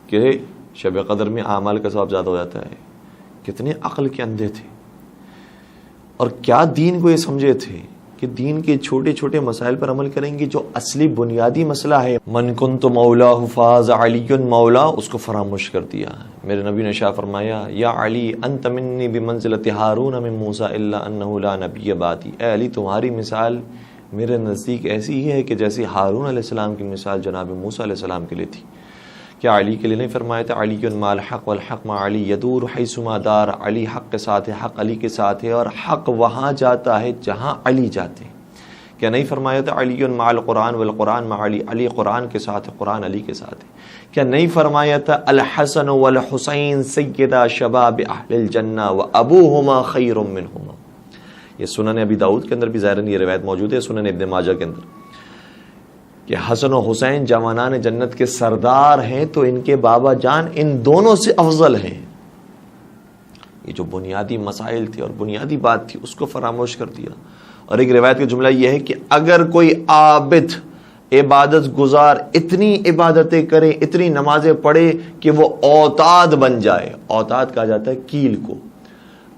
کہ شب قدر میں اعمال کا ثواب زیادہ ہو جاتا ہے، کتنے عقل کے اندھے تھے، اور کیا دین کو یہ سمجھے تھے کہ دین کے چھوٹے چھوٹے مسائل پر عمل کریں گے، جو اصلی بنیادی مسئلہ ہے من کنت مولاہ فاز علی مولا، اس کو فراموش کر دیا۔ میرے نبی نے شاہ فرمایا یا علی انت منی بمنزلۃ ہارون من موسیٰ الا انہ لا نبی بعدی، اے علی تمہاری مثال میرے نزدیک ایسی ہی ہے کہ جیسی ہارون علیہ السلام کی مثال جناب موسیٰ علیہ السلام کے لیے تھی۔ کیا علی کے لیے نہیں فرمایا تھا علی مع الحق والحق مع علی یدور حیثما دار، علی حق کے ساتھ ہے، حق علی کے ساتھ ہے، اور حق وہاں جاتا ہے جہاں علی جاتے ہیں۔ کیا نہیں فرمایا تھا علی مع القرآن والقرآن مع علی، علی قرآن کے ساتھ ہے، قرآن علی کے ساتھ ہے۔ کیا نہیں فرمایا تھا الحسن والحسین سیدا شباب اہل الجنہ وابوہما خیر منہما؟ یہ سنن ابی داؤد کے اندر بھی ظاہراً یہ روایت موجود ہے، سنن ابن ماجہ کے اندر، کہ حسن و حسین جوانان جنت کے سردار ہیں، تو ان کے بابا جان ان دونوں سے افضل ہیں۔ یہ جو بنیادی مسائل تھے اور بنیادی بات تھی اس کو فراموش کر دیا۔ اور ایک روایت کا جملہ یہ ہے کہ اگر کوئی عابد عبادت گزار اتنی عبادتیں کرے، اتنی نمازیں پڑھے کہ وہ اوتاد بن جائے، اوتاد کہا جاتا ہے کیل کو،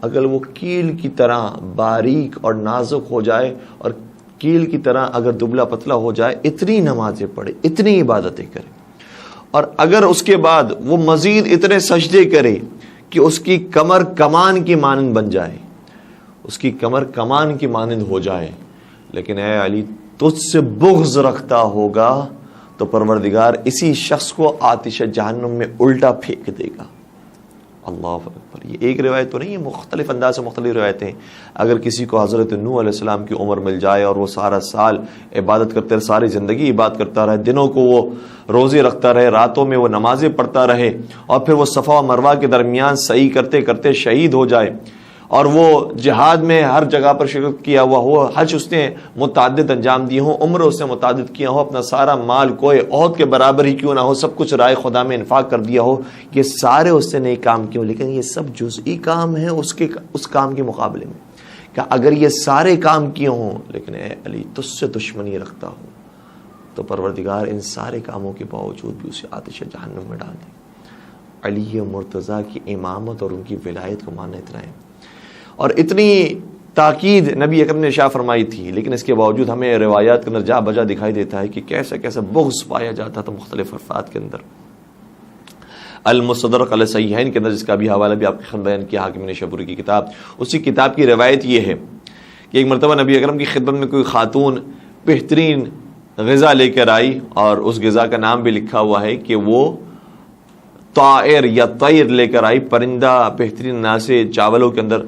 اگر وہ کیل کی طرح باریک اور نازک ہو جائے اور کیل کی طرح اگر دبلا پتلا ہو جائے، اتنی نمازیں پڑھے، اتنی عبادتیں کرے، اور اگر اس کے بعد وہ مزید اتنے سجدے کرے کہ اس کی کمر کمان کی مانند بن جائے، اس کی کمر کمان کی مانند ہو جائے، لیکن اے علی تجھ سے بغض رکھتا ہوگا تو پروردگار اسی شخص کو آتش جہنم میں الٹا پھینک دے گا۔ اللہ اکبر۔ یہ ایک روایت تو نہیں ہے، مختلف انداز سے مختلف روایتیں۔ اگر کسی کو حضرت نوح علیہ السلام کی عمر مل جائے اور وہ سارا سال عبادت کرتے رہے، ساری زندگی عبادت کرتا رہے، دنوں کو وہ روزے رکھتا رہے، راتوں میں وہ نمازیں پڑھتا رہے، اور پھر وہ صفا و مروہ کے درمیان سعی کرتے کرتے شہید ہو جائے، اور وہ جہاد میں ہر جگہ پر شرکت کیا ہوا ہو، حج اس نے متعدد انجام دیے ہوں، عمر اس نے متعدد کیا ہو، اپنا سارا مال کوئی عہد کے برابر ہی کیوں نہ ہو، سب کچھ رائے خدا میں انفاق کر دیا ہو، یہ سارے اس نے نیک کام کیوں، لیکن یہ سب جزئی کام ہیں اس کام کے مقابلے میں۔ کہ اگر یہ سارے کام کیے ہوں لیکن اے علی تجھ سے دشمنی رکھتا ہوں تو پروردگار ان سارے کاموں کے باوجود بھی اسے آتش جہنم میں ڈال دے۔ علی مرتضیٰ کی امامت اور ان کی ولایت کو ماننا اتنا ہے، اور اتنی تاکید نبی اکرم نے شاہ فرمائی تھی، لیکن اس کے باوجود ہمیں روایات کے اندر جا بجا دکھائی دیتا ہے کہ کیسا کیسا بغض پایا جاتا تھا مختلف افراد کے اندر۔ المستدرک علی صحیحین کے اندر، جس کا بھی حوالہ بھی آپ کے خدمت بیان کیا حاکم نشابوری کی کتاب، اسی کتاب کی روایت یہ ہے کہ ایک مرتبہ نبی اکرم کی خدمت میں کوئی خاتون بہترین غذا لے کر آئی، اور اس غذا کا نام بھی لکھا ہوا ہے کہ وہ طائر یا طیر لے کر آئی، پرندہ بہترین انداز سے چاولوں کے اندر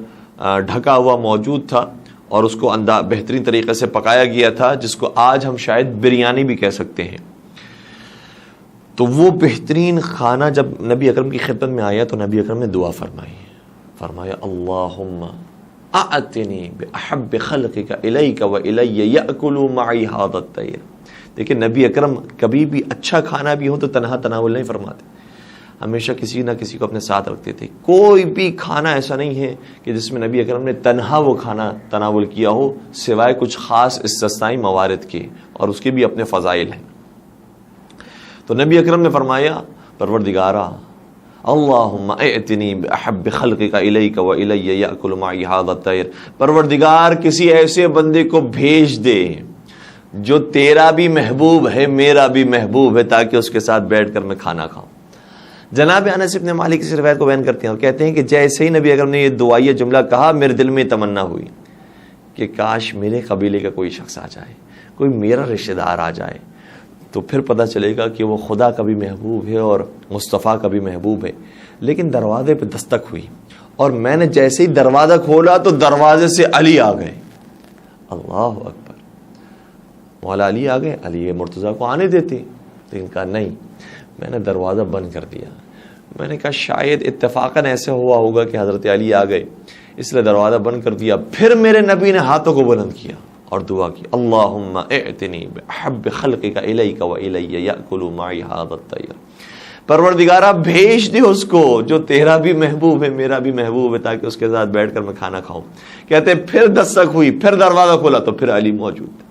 ڈھکا ہوا موجود تھا، اور اس کو بہترین طریقے سے پکایا گیا تھا، جس کو آج ہم شاید بریانی بھی کہہ سکتے ہیں۔ تو وہ بہترین کھانا جب نبی اکرم کی خدمت میں آیا تو نبی اکرم نے دعا فرمایا اللہم اعتنی بأحب خلقک الیک والی یأکل معی ھذا الطیر۔ دیکھیں نبی اکرم کبھی بھی اچھا کھانا بھی ہو تو تنہا تناول نہیں فرماتے، ہمیشہ کسی نہ کسی کو اپنے ساتھ رکھتے تھے۔ کوئی بھی کھانا ایسا نہیں ہے کہ جس میں نبی اکرم نے تنہا وہ کھانا تناول کیا ہو، سوائے کچھ خاص استثنائی موارد کے، اور اس کے بھی اپنے فضائل ہیں۔ تو نبی اکرم نے فرمایا پروردگارا اللہم ائتنی بأحب خلقک الیک والی یأکل معی ھذا الطیر، پروردگار کسی ایسے بندے کو بھیج دے جو تیرا بھی محبوب ہے میرا بھی محبوب ہے، تاکہ اس کے ساتھ بیٹھ کر میں کھانا کھاؤں۔ جناب انس بن مالک اس روایت کو بیان کرتے ہیں اور کہتے ہیں کہ جیسے ہی نبی اکرم نے یہ دعائیہ جملہ کہا، میرے دل میں تمنا ہوئی کہ کاش میرے قبیلے کا کوئی شخص آ جائے، کوئی میرا رشتہ دار آ جائے، تو پھر پتہ چلے گا کہ وہ خدا کا بھی محبوب ہے اور مصطفیٰ کا بھی محبوب ہے۔ لیکن دروازے پہ دستک ہوئی، اور میں نے جیسے ہی دروازہ کھولا تو دروازے سے علی آ گئے۔ اللہ اکبر، مولا علی آ گئے، علی مرتضیٰ کو آنے دیتے، لیکن کہا نہیں، میں نے دروازہ بند کر دیا۔ میں نے کہا شاید اتفاقاً ایسا ہوا ہوگا کہ حضرت علی آ گئے، اس لیے دروازہ بند کر دیا۔ پھر میرے نبی نے ہاتھوں کو بلند کیا اور دعا کی اللہم اعتنی بحب خلقک الیک والی یأکل معی ھذا الطیر، پروردگارہ بھیج دے اس کو جو تیرا بھی محبوب ہے میرا بھی محبوب ہے، تاکہ اس کے ساتھ بیٹھ کر میں کھانا کھاؤں۔ کہتے پھر دستک ہوئی، پھر دروازہ کھولا تو پھر علی موجود تھے۔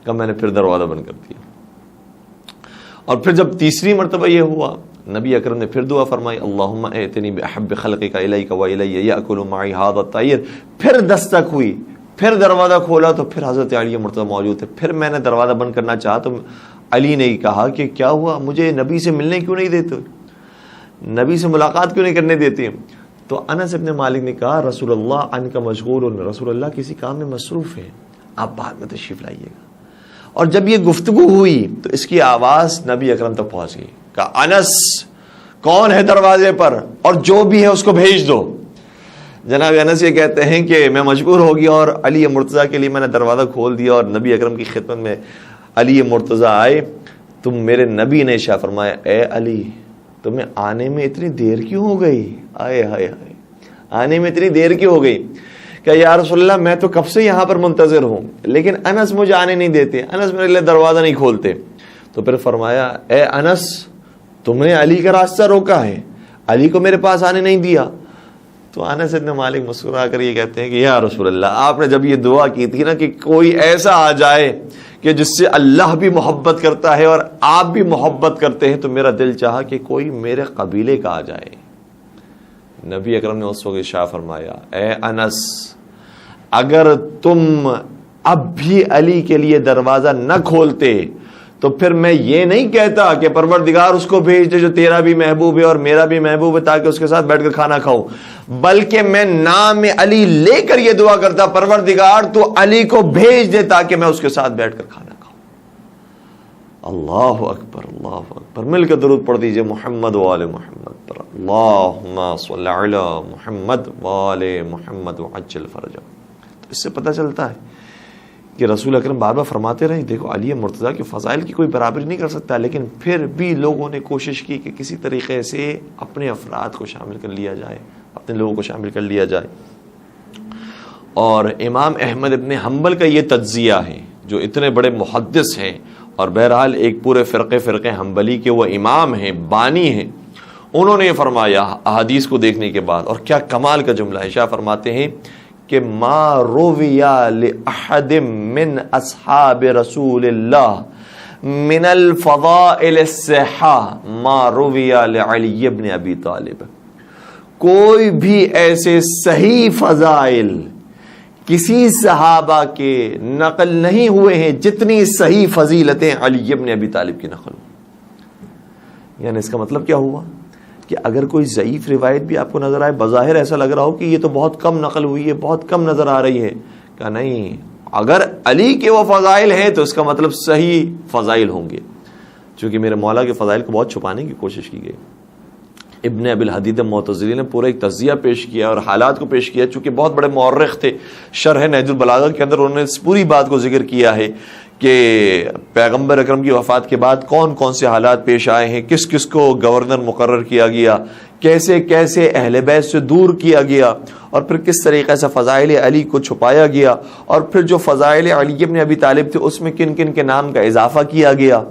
کہ میں نے پھر دروازہ بند کر دیا، اور پھر جب تیسری مرتبہ یہ ہوا نبی اکرم نے پھر دعا فرمائی اللہم ائتنی بأحب خلقک الیک و الی یأکل معی ھذا الطیر. پھر دستک ہوئی, پھر دروازہ کھولا تو پھر حضرت علی مرتضیٰ موجود تھے. پھر میں نے دروازہ بند کرنا چاہا تو علی نے کہا کہ کیا ہوا, مجھے نبی سے ملنے کیوں نہیں دیتے, نبی سے ملاقات کیوں نہیں کرنے دیتے؟ تو انس ابن مالک نے کہا رسول اللہ عنک مشغول, رسول اللہ کسی کام میں مصروف ہے, آپ بعد میں تشریف لائیے گا. اور جب یہ گفتگو ہوئی تو اس کی آواز نبی اکرم تک پہنچ گئی. کہا انس کون ہے دروازے پر, اور جو بھی ہے اس کو بھیج دو. جناب انس یہ کہتے ہیں کہ میں مجبور ہو گیا اور علی مرتضیٰ کے لیے میں نے دروازہ کھول دیا اور نبی اکرم کی خدمت میں علی مرتضیٰ آئے. تم میرے نبی نے ارشاد فرمایا اے علی تمہیں آنے میں اتنی دیر کیوں ہو گئی؟ آئے ہائے ہائے, آنے میں اتنی دیر کیوں ہو گئی؟ کہ یا رسول اللہ میں تو کب سے یہاں پر منتظر ہوں, لیکن انس مجھے آنے نہیں دیتے, انس میرے لیے دروازہ نہیں کھولتے. تو پھر فرمایا اے انس تم نے علی کا راستہ روکا ہے, علی کو میرے پاس آنے نہیں دیا. تو انس ابن مالک مسکرا کر یہ کہتے ہیں کہ یا رسول اللہ آپ نے جب یہ دعا کی تھی نا کہ کوئی ایسا آ جائے کہ جس سے اللہ بھی محبت کرتا ہے اور آپ بھی محبت کرتے ہیں, تو میرا دل چاہا کہ کوئی میرے قبیلے کا آ جائے. نبی اکرم نے اس وقت ارشاد فرمایا اے انس اگر تم اب بھی علی کے لیے دروازہ نہ کھولتے تو پھر میں یہ نہیں کہتا کہ پروردگار اس کو بھیج دے جو تیرا بھی محبوب ہے اور میرا بھی محبوب ہے تاکہ اس کے ساتھ بیٹھ کر کھانا کھاؤں, بلکہ میں نام علی لے کر یہ دعا کرتا پروردگار تو علی کو بھیج دے تاکہ میں اس کے ساتھ بیٹھ کر کھانا کھاؤں. اللہ اکبر اللہ اکبر. مل کے درود پڑھ دیجئے محمد وآل محمد پر اللہم صلی علی محمد وآل محمد وعجل فرجہ. تو اس سے پتہ چلتا ہے کہ رسول اکرم بار بار فرماتے رہے دیکھو علی مرتضیٰ کے فضائل کی کوئی برابری نہیں کر سکتا, لیکن پھر بھی لوگوں نے کوشش کی کہ کسی طریقے سے اپنے افراد کو شامل کر لیا جائے, اپنے لوگوں کو شامل کر لیا جائے. اور امام احمد ابن حنبل کا یہ تجزیہ ہے, جو اتنے بڑے محدث ہیں اور بہرحال ایک پورے فرقے حنبلی کے وہ امام ہیں, بانی ہیں, انہوں نے یہ فرمایا احادیث کو دیکھنے کے بعد, اور کیا کمال کا جملہ ہے. شاہ فرماتے ہیں کہ ما رویا لأحد من اصحاب رسول اللہ من الفضائل الصحہ ما رویا لعلی ابن ابی طالب. کوئی بھی ایسے صحیح فضائل کسی صحابہ کے نقل نہیں ہوئے ہیں جتنی صحیح فضیلتیں علی ابن ابی طالب کی نقل ہوئی. یعنی اس کا مطلب کیا ہوا کہ اگر کوئی ضعیف روایت بھی آپ کو نظر آئے, بظاہر ایسا لگ رہا ہو کہ یہ تو بہت کم نقل ہوئی ہے, بہت کم نظر آ رہی ہے, کہ نہیں, اگر علی کے وہ فضائل ہیں تو اس کا مطلب صحیح فضائل ہوں گے. چونکہ میرے مولا کے فضائل کو بہت چھپانے کی کوشش کی گئی. ابن ابی الحدید معتزلی نے پورا ایک تجزیہ پیش کیا اور حالات کو پیش کیا, چونکہ بہت بڑے مورخ تھے. شرح نہج البلاغہ کے اندر انہوں نے اس پوری بات کو ذکر کیا ہے کہ پیغمبر اکرم کی وفات کے بعد کون کون سے حالات پیش آئے ہیں, کس کس کو گورنر مقرر کیا گیا, کیسے کیسے اہل بیت سے دور کیا گیا, اور پھر کس طریقے سے فضائل علی کو چھپایا گیا, اور پھر جو فضائل علی ابن ابی طالب تھے اس میں کن کن کے نام کا اضافہ کیا گیا,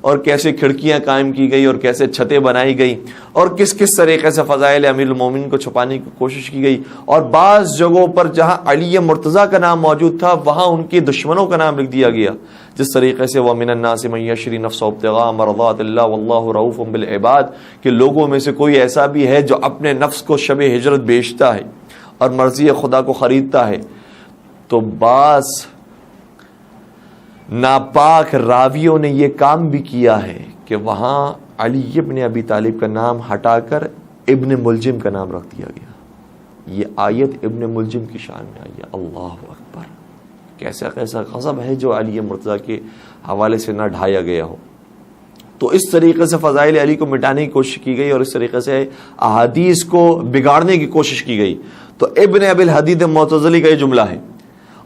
اور کیسے کھڑکیاں قائم کی گئی اور کیسے چھتیں بنائی گئی, اور کس کس طریقے سے فضائل امیر المومنین کو چھپانے کی کوشش کی گئی. اور بعض جگہوں پر جہاں علی مرتضیٰ کا نام موجود تھا وہاں ان کے دشمنوں کا نام لکھ دیا گیا, جس طریقے سے وَمِنَ النَّاسِ مَن يَشْرِي نَفْسَهُ ابْتِغَاءَ مَرْضَاتِ اللَّهِ وَاللَّهُ رَءُوفٌ بِالْعِبَادِ, کہ لوگوں میں سے کوئی ایسا بھی ہے جو اپنے نفس کو شب ہجرت بیچتا ہے اور مرضی خدا کو خریدتا ہے. تو بعض ناپاک راویوں نے یہ کام بھی کیا ہے کہ وہاں علی ابن ابی طالب کا نام ہٹا کر ابن ملجم کا نام رکھ دیا گیا. یہ آیت ابن ملجم کی شان میں آئی ہے. اللہ اکبر, کیسا کیسا غضب ہے جو علی مرتضیٰ کے حوالے سے نہ ڈھایا گیا ہو. تو اس طریقے سے فضائل علی کو مٹانے کی کوشش کی گئی اور اس طریقے سے احادیث کو بگاڑنے کی کوشش کی گئی. تو ابن ابی الحدید معتزلی کا یہ جملہ ہے,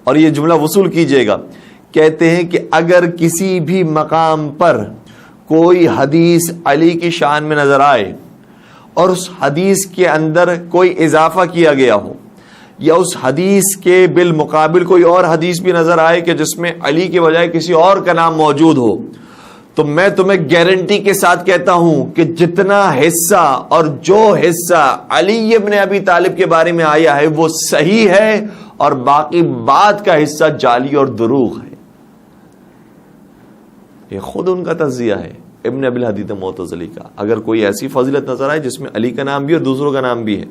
اور یہ جملہ وصول کیجئے گا. کہتے ہیں کہ اگر کسی بھی مقام پر کوئی حدیث علی کی شان میں نظر آئے اور اس حدیث کے اندر کوئی اضافہ کیا گیا ہو, یا اس حدیث کے بالمقابل کوئی اور حدیث بھی نظر آئے کہ جس میں علی کے بجائے کسی اور کا نام موجود ہو, تو میں تمہیں گارنٹی کے ساتھ کہتا ہوں کہ جتنا حصہ اور جو حصہ علی ابن ابی طالب کے بارے میں آیا ہے وہ صحیح ہے, اور باقی بات کا حصہ جعلی اور دروغ ہے. یہ خود ان کا تجزیہ ہے ابن ابی الحدید معتزلی کا. اگر کوئی ایسی فضیلت نظر آئے جس میں علی کا نام بھی اور دوسروں کا نام بھی ہے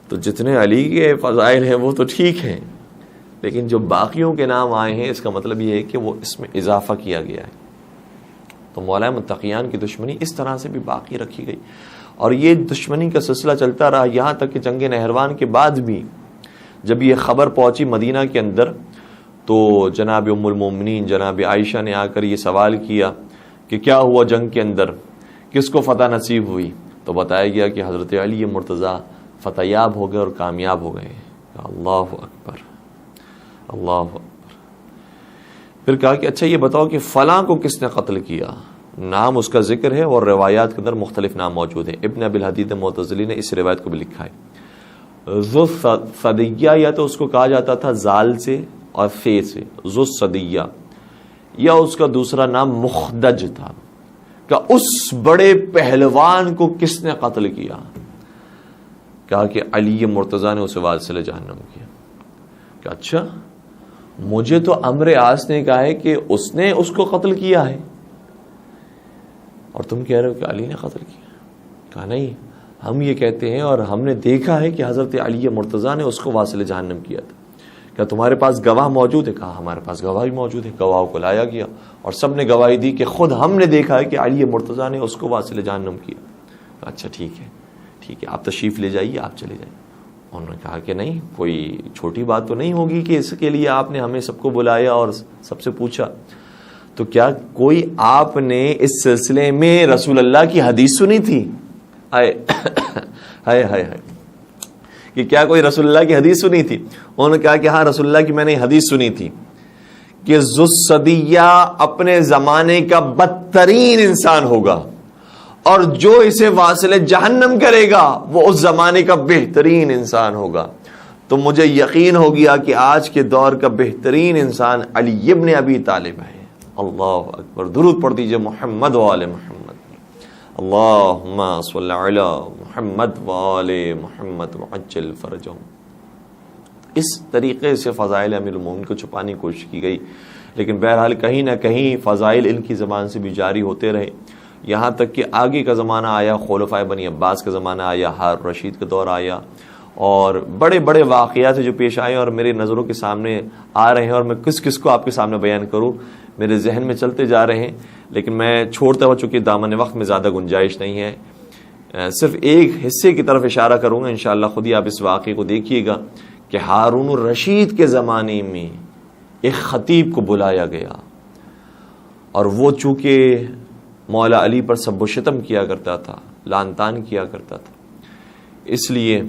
تو جتنے علی کے فضائل ہیں وہ تو ٹھیک ہیں، لیکن جو باقیوں کے نام آئے ہیں اس کا مطلب یہ ہے کہ وہ اس میں اضافہ کیا گیا ہے. تو مولا متقیان کی دشمنی اس طرح سے بھی باقی رکھی گئی، اور یہ دشمنی کا سلسلہ چلتا رہا یہاں تک کہ جنگ نہروان کے بعد بھی جب یہ خبر پہنچی مدینہ کے اندر تو جناب ام المومنین جناب عائشہ نے آ کر یہ سوال کیا کہ کیا ہوا جنگ کے اندر، کس کو فتح نصیب ہوئی؟ تو بتایا گیا کہ حضرت علی مرتضیٰ فتح یاب ہو گئے اور کامیاب ہو گئے. اللہ اکبر اللہ اکبر. پھر کہا کہ اچھا یہ بتاؤ کہ فلاں کو کس نے قتل کیا؟ نام اس کا ذکر ہے اور روایات کے اندر مختلف نام موجود ہیں. ابن ابی الحدید معتزلی نے اس روایت کو بھی لکھا ہے. ذو صدیہ یا تو اس کو کہا جاتا تھا زال سے اور فے سے، ذو صدیہ، یا اس کا دوسرا نام مخدج تھا. کہ اس بڑے پہلوان کو کس نے قتل کیا؟ کہا کہ علی مرتضیٰ نے اسے واصل جہنم کیا. کہ اچھا مجھے تو عمرو عاص نے کہا ہے کہ اس نے اس کو قتل کیا ہے، اور تم کہہ رہے ہو کہ علی نے قتل کیا. کہا نہیں، ہم یہ کہتے ہیں اور ہم نے دیکھا ہے کہ حضرت علی مرتضیٰ نے اس کو واصل جہنم کیا تھا. کیا تمہارے پاس گواہ موجود ہے؟ کہا ہمارے پاس گواہی موجود ہے. گواہوں کو لایا گیا اور سب نے گواہی دی کہ خود ہم نے دیکھا ہے کہ علی مرتضیٰ نے اس کو واصل جہنم کیا. اچھا ٹھیک ہے ٹھیک ہے، آپ تشریف لے جائیے، آپ چلے جائیں. انہوں نے کہا کہ نہیں، کوئی چھوٹی بات تو نہیں ہوگی کہ اس کے لیے آپ نے ہمیں سب کو بلایا اور سب سے پوچھا. تو کیا کوئی آپ نے اس سلسلے میں رسول اللہ کی حدیث سنی تھی؟ ہائے ہائے ہائے ہائے، کہ کیا کوئی رسول اللہ کی حدیث سنی تھی؟ انہوں نے کہا کہ ہاں رسول اللہ کی میں نے حدیث سنی تھی کہ ذو الصدیہ اپنے زمانے کا بدترین انسان ہوگا، اور جو اسے واصل جہنم کرے گا وہ اس زمانے کا بہترین انسان ہوگا. تو مجھے یقین ہو گیا کہ آج کے دور کا بہترین انسان علی ابن ابی طالب ہے. اللہ اکبر. درود پڑھ دیجئے محمد و آل محمد. اللہم صلی علی محمد و آل محمد وعجل فرجہم. اس طریقے سے فضائل امیر المومنین کو چھپانے کی کوشش کی گئی، لیکن بہرحال کہیں نہ کہیں فضائل ان کی زبان سے بھی جاری ہوتے رہے، یہاں تک کہ آگے کا زمانہ آیا، خلفائے بنی عباس کا زمانہ آیا، ہارون رشید کا دور آیا، اور بڑے بڑے واقعات جو پیش آئے اور میرے نظروں کے سامنے آ رہے ہیں، اور میں کس کس کو آپ کے سامنے بیان کروں میرے ذہن میں چلتے جا رہے ہیں، لیکن میں چھوڑتا ہوا چونکہ دامن وقت میں زیادہ گنجائش نہیں ہے، صرف ایک حصے کی طرف اشارہ کروں گا. انشاءاللہ خود ہی آپ اس واقعے کو دیکھیے گا کہ ہارون الرشید کے زمانے میں ایک خطیب کو بلایا گیا، اور وہ چونکہ مولا علی پر سب و شتم کیا کرتا تھا، لعن طعن کیا کرتا تھا، اس لیے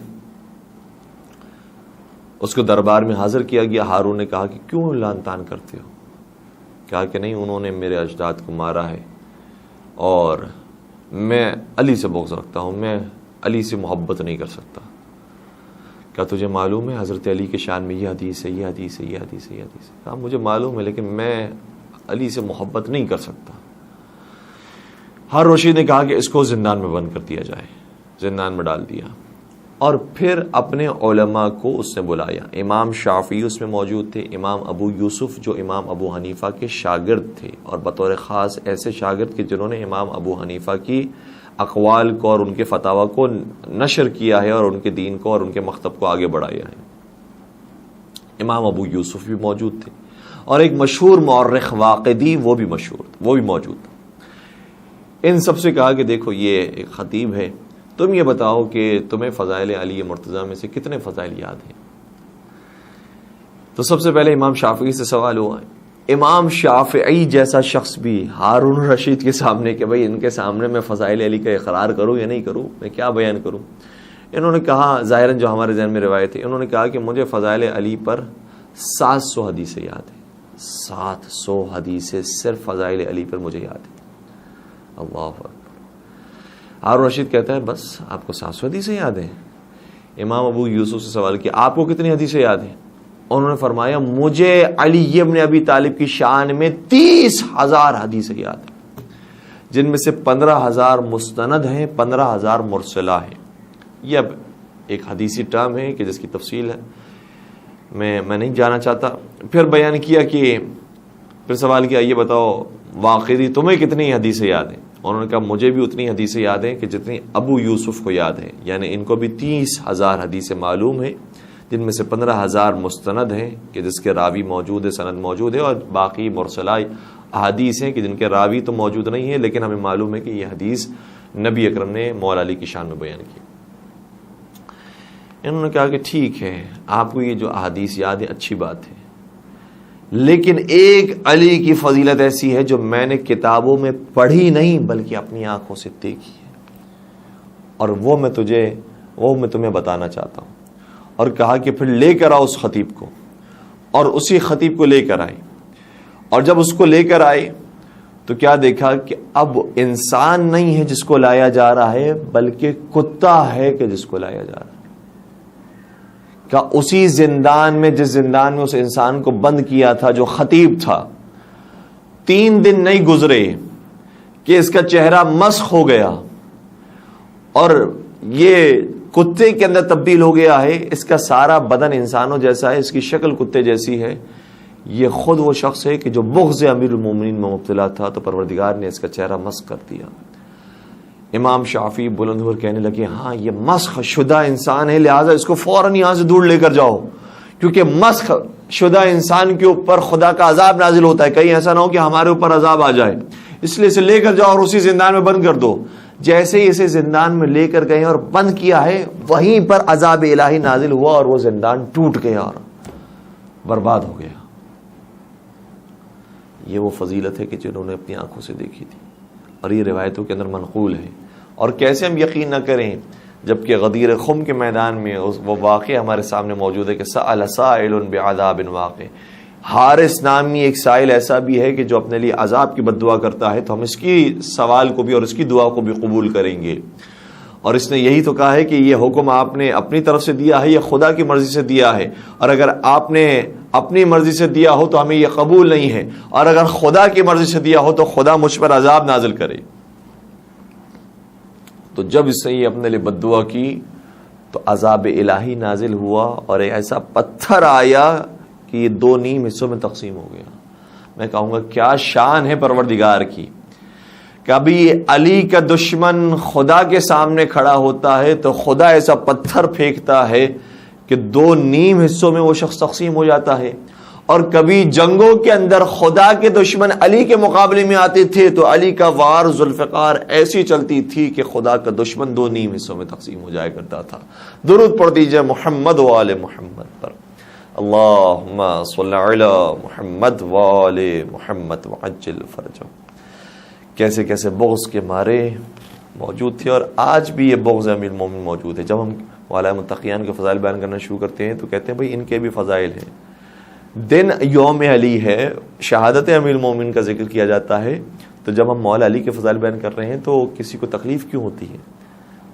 اس کو دربار میں حاضر کیا گیا. ہارون نے کہا کہ کیوں لعن طعن کرتے ہو؟ کہا کہ نہیں، انہوں نے میرے اجداد کو مارا ہے اور میں علی سے بغض رکھتا ہوں، میں علی سے محبت نہیں کر سکتا. کیا تجھے معلوم ہے حضرت علی کے شان میں یہ حدیث ہے، یہ حدیث ہے، یہ حدیث ہے، یہ حدیث ہے؟ کہا مجھے معلوم ہے لیکن میں علی سے محبت نہیں کر سکتا. ہارون رشید نے کہا کہ اس کو زندان میں بند کر دیا جائے، زندان میں ڈال دیا، اور پھر اپنے علماء کو اس نے بلایا. امام شافعی اس میں موجود تھے، امام ابو یوسف جو امام ابو حنیفہ کے شاگرد تھے، اور بطور خاص ایسے شاگرد کہ جنہوں نے امام ابو حنیفہ کی اقوال کو اور ان کے فتاوی کو نشر کیا ہے اور ان کے دین کو اور ان کے مکتب کو آگے بڑھایا ہے. امام ابو یوسف بھی موجود تھے، اور ایک مشہور مورخ واقدی وہ بھی موجود تھا. ان سب سے کہا کہ دیکھو یہ ایک خطیب ہے، تم یہ بتاؤ کہ تمہیں فضائل علی مرتضیٰ میں سے کتنے فضائل یاد ہیں؟ تو سب سے پہلے امام شافعی سے سوال ہوا. امام شافعی جیسا شخص بھی ہارون رشید کے سامنے کہ بھائی ان کے سامنے میں فضائل علی کا اقرار کروں یا نہیں کروں، میں کیا بیان کروں؟ انہوں نے کہا، ظاہراً جو ہمارے ذہن میں روایت ہے، انہوں نے کہا کہ مجھے فضائل علی پر 700 حدیثیں یاد ہیں. 700 حدیثیں صرف فضائل علی پر مجھے یاد ہیں. اللہ اکبر. ہارون رشید کہتا ہے بس آپ کو 700 حدیثیں یاد ہیں؟ امام ابو یوسف سے سوال کیا آپ کو کتنی حدیثیں یاد ہیں؟ انہوں نے فرمایا مجھے علی ابن ابی طالب کی شان میں 30,000 حدیثیں یاد ہیں، جن میں سے 15,000 مستند ہیں، 15,000 مرسلہ ہیں. یہ اب ایک حدیثی ٹرم ہے کہ جس کی تفصیل ہے میں نہیں جانا چاہتا. پھر بیان کیا کہ پھر سوال کیا یہ بتاؤ واقعی تمہیں کتنی حدیثیں یاد ہیں؟ انہوں نے کہا مجھے بھی اتنی حدیثیں یاد ہیں کہ جتنی ابو یوسف کو یاد ہیں، یعنی ان کو بھی 30,000 حدیثیں معلوم ہیں، جن میں سے 15,000 مستند ہیں کہ جس کے راوی موجود ہے، سند موجود ہے، اور باقی مرسلہ احادیث ہیں کہ جن کے راوی تو موجود نہیں ہے لیکن ہمیں معلوم ہے کہ یہ حدیث نبی اکرم نے مولا علی کی شان میں بیان کی۔ انہوں نے کہا کہ ٹھیک ہے، آپ کو یہ جو احادیث یاد ہے اچھی بات ہے، لیکن ایک علی کی فضیلت ایسی ہے جو میں نے کتابوں میں پڑھی نہیں بلکہ اپنی آنکھوں سے دیکھی ہے، اور وہ میں تمہیں بتانا چاہتا ہوں۔ اور کہا کہ پھر لے کر آؤ اس خطیب کو، اور اسی خطیب کو لے کر آئے، اور جب اس کو لے کر آئے تو کیا دیکھا کہ اب انسان نہیں ہے جس کو لایا جا رہا ہے بلکہ کتا ہے کہ جس کو لایا جا رہا ہے۔ کہ اسی زندان میں جس زندان میں اس انسان کو بند کیا تھا جو خطیب تھا، 3 دن نہیں گزرے کہ اس کا چہرہ مسخ ہو گیا اور یہ کتے کے اندر تبدیل ہو گیا ہے، اس کا سارا بدن انسانوں جیسا ہے، اس کی شکل کتے جیسی ہے۔ یہ خود وہ شخص ہے کہ جو بغض امیر المومنین میں مبتلا تھا، تو پروردگار نے اس کا چہرہ مسخ کر دیا۔ امام شافعی بلند ہو کر کہنے لگے ہاں یہ مسخ شدہ انسان ہے، لہٰذا اس کو فوراً یہاں سے دور لے کر جاؤ، کیونکہ مسخ شدہ انسان کے اوپر خدا کا عذاب نازل ہوتا ہے، کہیں ایسا نہ ہو کہ ہمارے اوپر عذاب آ جائے، اس لیے اسے لے کر جاؤ اور اسی زندان میں بند کر دو۔ جیسے ہی اسے زندان میں لے کر گئے اور بند کیا ہے، وہیں پر عذاب الہی نازل ہوا اور وہ زندان ٹوٹ گیا اور برباد ہو گیا۔ یہ وہ فضیلت ہے کہ جنہوں نے اپنی آنکھوں سے دیکھی تھی، اور یہ روایتوں کے اندر منقول ہے۔ اور کیسے ہم یقین نہ کریں جبکہ غدیر خم کے میدان میں وہ واقعہ ہمارے سامنے موجود ہے کہ سأل سائل بعذاب واقع، حارث نامی ایک سائل ایسا بھی ہے کہ جو اپنے لیے عذاب کی بد دعا کرتا ہے، تو ہم اس کی سوال کو بھی اور اس کی دعا کو بھی قبول کریں گے۔ اور اس نے یہی تو کہا ہے کہ یہ حکم آپ نے اپنی طرف سے دیا ہے یا خدا کی مرضی سے دیا ہے، اور اگر آپ نے اپنی مرضی سے دیا ہو تو ہمیں یہ قبول نہیں ہے، اور اگر خدا کی مرضی سے دیا ہو تو خدا مجھ پر عذاب نازل کرے۔ تو جب اس نے یہ اپنے لیے بد دعا کی تو عذاب الہی نازل ہوا اور ایک ایسا پتھر آیا کہ یہ 2 نیم حصوں میں تقسیم ہو گیا۔ میں کہوں گا کیا شان ہے پروردگار کی، کبھی علی کا دشمن خدا کے سامنے کھڑا ہوتا ہے تو خدا ایسا پتھر پھینکتا ہے کہ 2 نیم حصوں میں وہ شخص تقسیم ہو جاتا ہے، اور کبھی جنگوں کے اندر خدا کے دشمن علی کے مقابلے میں آتے تھے تو علی کا وار ذوالفقار ایسی چلتی تھی کہ خدا کا دشمن 2 نیم حصوں میں تقسیم ہو جایا کرتا تھا۔ درود پڑھ دیجئے محمد و آل محمد پر، اللہم صلی علی محمد و آل محمد وعجل فرجہم۔ کیسے کیسے بغض کے مارے موجود تھے، اور آج بھی یہ بغض امیر المومنین موجود ہے۔ جب ہم مولا متقیان کے فضائل بیان کرنا شروع کرتے ہیں تو کہتے ہیں بھئی ان کے بھی فضائل ہیں۔ دن یوم علی ہے، شہادت امیر المومنین کا ذکر کیا جاتا ہے، تو جب ہم مولا علی کے فضائل بیان کر رہے ہیں تو کسی کو تکلیف کیوں ہوتی ہے؟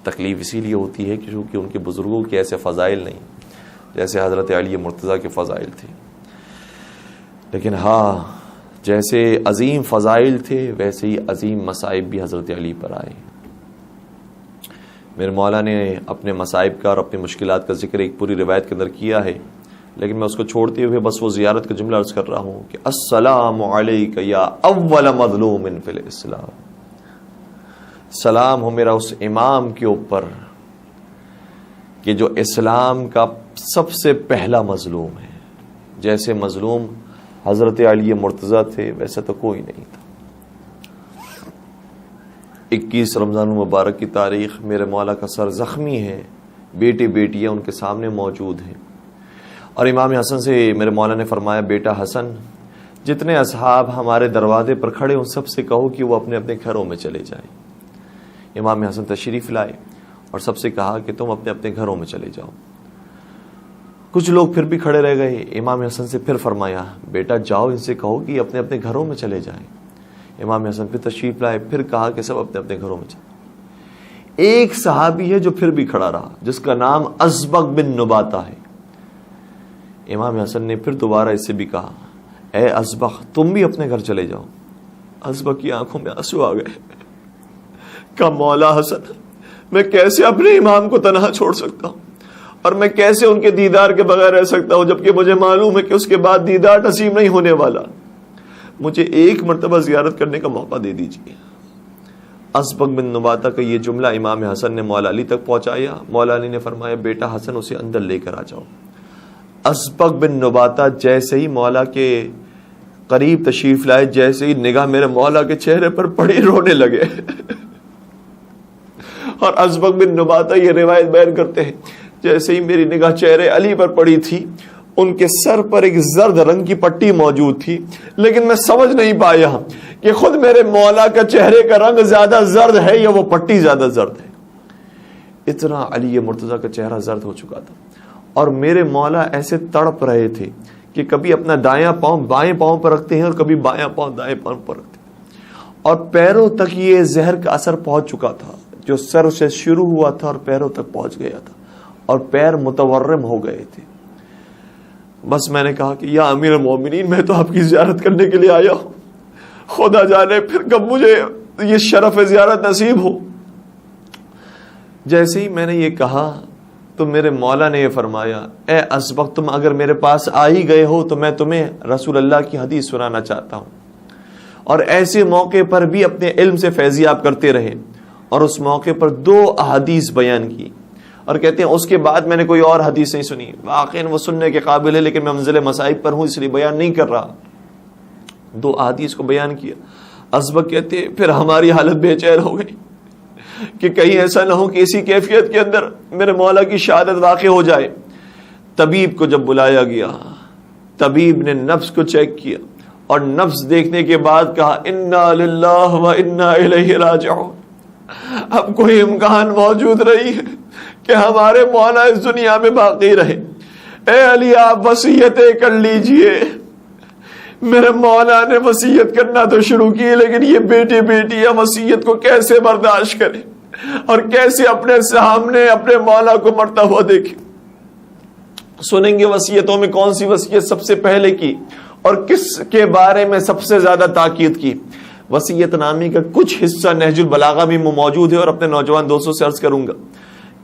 تکلیف اسی لیے ہوتی ہے کیونکہ ان کے بزرگوں کے ایسے فضائل نہیں جیسے حضرت علی مرتضیٰ کے فضائل تھے۔ لیکن ہاں، جیسے عظیم فضائل تھے ویسے ہی عظیم مصائب بھی حضرت علی پر آئے۔ میرے مولا نے اپنے مصائب کا اور اپنی مشکلات کا ذکر ایک پوری روایت کے اندر کیا ہے، لیکن میں اس کو چھوڑتے ہوئے بس وہ زیارت کا جملہ عرض کر رہا ہوں کہ السلام علیک یا اول مظلوم فی الاسلام، سلام ہو میرا اس امام کے اوپر کہ جو اسلام کا سب سے پہلا مظلوم ہے۔ جیسے مظلوم حضرت علی مرتضیٰ تھے ویسے تو کوئی نہیں تھا۔ 21 رمضان مبارک کی تاریخ، میرے مولا کا سر زخمی ہے، بیٹے بیٹیاں ان کے سامنے موجود ہیں، اور امام حسن سے میرے مولا نے فرمایا بیٹا حسن، جتنے اصحاب ہمارے دروازے پر کھڑے ان سب سے کہو کہ وہ اپنے اپنے گھروں میں چلے جائیں۔ امام حسن تشریف لائے اور سب سے کہا کہ تم اپنے اپنے گھروں میں چلے جاؤ۔ کچھ لوگ پھر بھی کھڑے رہ گئے۔ امام حسن سے پھر فرمایا بیٹا جاؤ ان سے کہو کہ اپنے اپنے گھروں میں چلے جائیں۔ امام حسن پھر تشریف لائے، پھر کہا کہ سب اپنے اپنے گھروں میں چلے۔ ایک صحابی ہے جو پھر بھی کھڑا رہا، جس کا نام ازبق بن نباتہ ہے۔ امام حسن نے پھر دوبارہ اس سے بھی کہا اے ازبق تم بھی اپنے گھر چلے جاؤ۔ ازبق کی آنکھوں میں آنسو آ گئے۔ کہا مولا حسن، میں کیسے اپنے امام کو تنہا چھوڑ سکتا ہوں، اور میں کیسے ان کے دیدار کے بغیر رہ سکتا ہوں، جبکہ مجھے معلوم ہے کہ اس کے بعد دیدار نصیب نہیں ہونے والا۔ مجھے ایک مرتبہ زیارت کرنے کا موقع دے دیجیے۔ اسبغ بن نباتہ کا یہ جملہ امام حسن نے مولا علی تک پہنچایا۔ مولا علی نے فرمایا بیٹا حسن اسے اندر لے کر آ جاؤ۔ اسبغ بن نباتہ جیسے ہی مولا کے قریب تشریف لائے، جیسے ہی نگاہ میرے مولا کے چہرے پر پڑی، رونے لگے۔ اور اسبغ بن نباتہ یہ روایت بیان کرتے ہیں جیسے ہی میری نگاہ چہرے علی پر پڑی تھی، ان کے سر پر ایک زرد رنگ کی پٹی موجود تھی، لیکن میں سمجھ نہیں پایا کہ خود میرے مولا کا چہرے کا رنگ زیادہ زرد ہے یا وہ پٹی زیادہ زرد ہے۔ اتنا علی مرتضیٰ کا چہرہ زرد ہو چکا تھا، اور میرے مولا ایسے تڑپ رہے تھے کہ کبھی اپنا دایاں پاؤں بائیں پاؤں پر رکھتے ہیں اور کبھی بایاں پاؤں دائیں پاؤں پر رکھتے ہیں، اور پیروں تک یہ زہر کا اثر پہنچ چکا تھا، جو سر سے شروع ہوا تھا اور پیروں تک پہنچ گیا تھا، اور پیر متورم ہو گئے تھے۔ بس میں نے کہا کہ یا امیر المومنین، میں تو آپ کی زیارت کرنے کے لیے آیا ہوں، خدا جانے پھر کب مجھے یہ شرف زیارت نصیب ہو۔ جیسے ہی میں نے یہ کہا تو میرے مولا نے یہ فرمایا اے اسبغ، تم اگر میرے پاس آ ہی گئے ہو تو میں تمہیں رسول اللہ کی حدیث سنانا چاہتا ہوں۔ اور ایسے موقع پر بھی اپنے علم سے فیضیاب کرتے رہے، اور اس موقع پر 2 احادیث بیان کی، اور کہتے ہیں اس کے بعد میں نے کوئی اور حدیث نہیں سنی۔ واقعاً وہ سننے کے قابل ہے، لیکن میں منزل مصائب پر ہوں اس لیے بیان نہیں کر رہا۔ 2 احادیث کو بیان کیا۔ اسبغ کہتے ہیں پھر ہماری حالت بے چین ہو گئی کہ کہیں ایسا نہ ہو کہ اسی کیفیت کے اندر میرے مولا کی شہادت واقع ہو جائے۔ طبیب کو جب بلایا گیا، طبیب نے نبض کو چیک کیا، اور نبض دیکھنے کے بعد کہا انا للہ و انا الیہ راجعون۔ اب کوئی امکان موجود نہیں ہے کہ ہمارے مولا اس دنیا میں باقی رہے۔ اے علی آپ وصیتیں کر لیجئے۔ میرے مولا نے وصیت کرنا تو شروع کی، لیکن یہ بیٹی بیٹیاں وصیت کو کیسے برداشت کریں اور کیسے اپنے سامنے اپنے مولا کو مرتا ہوا دیکھیں۔ سنیں گے وصیتوں میں کون سی وصیت سب سے پہلے کی اور کس کے بارے میں سب سے زیادہ تاکید کی۔ وصیت نامے کا کچھ حصہ نہج البلاغہ میں موجود ہے، اور اپنے نوجوان دوستوں سے عرض کروں گا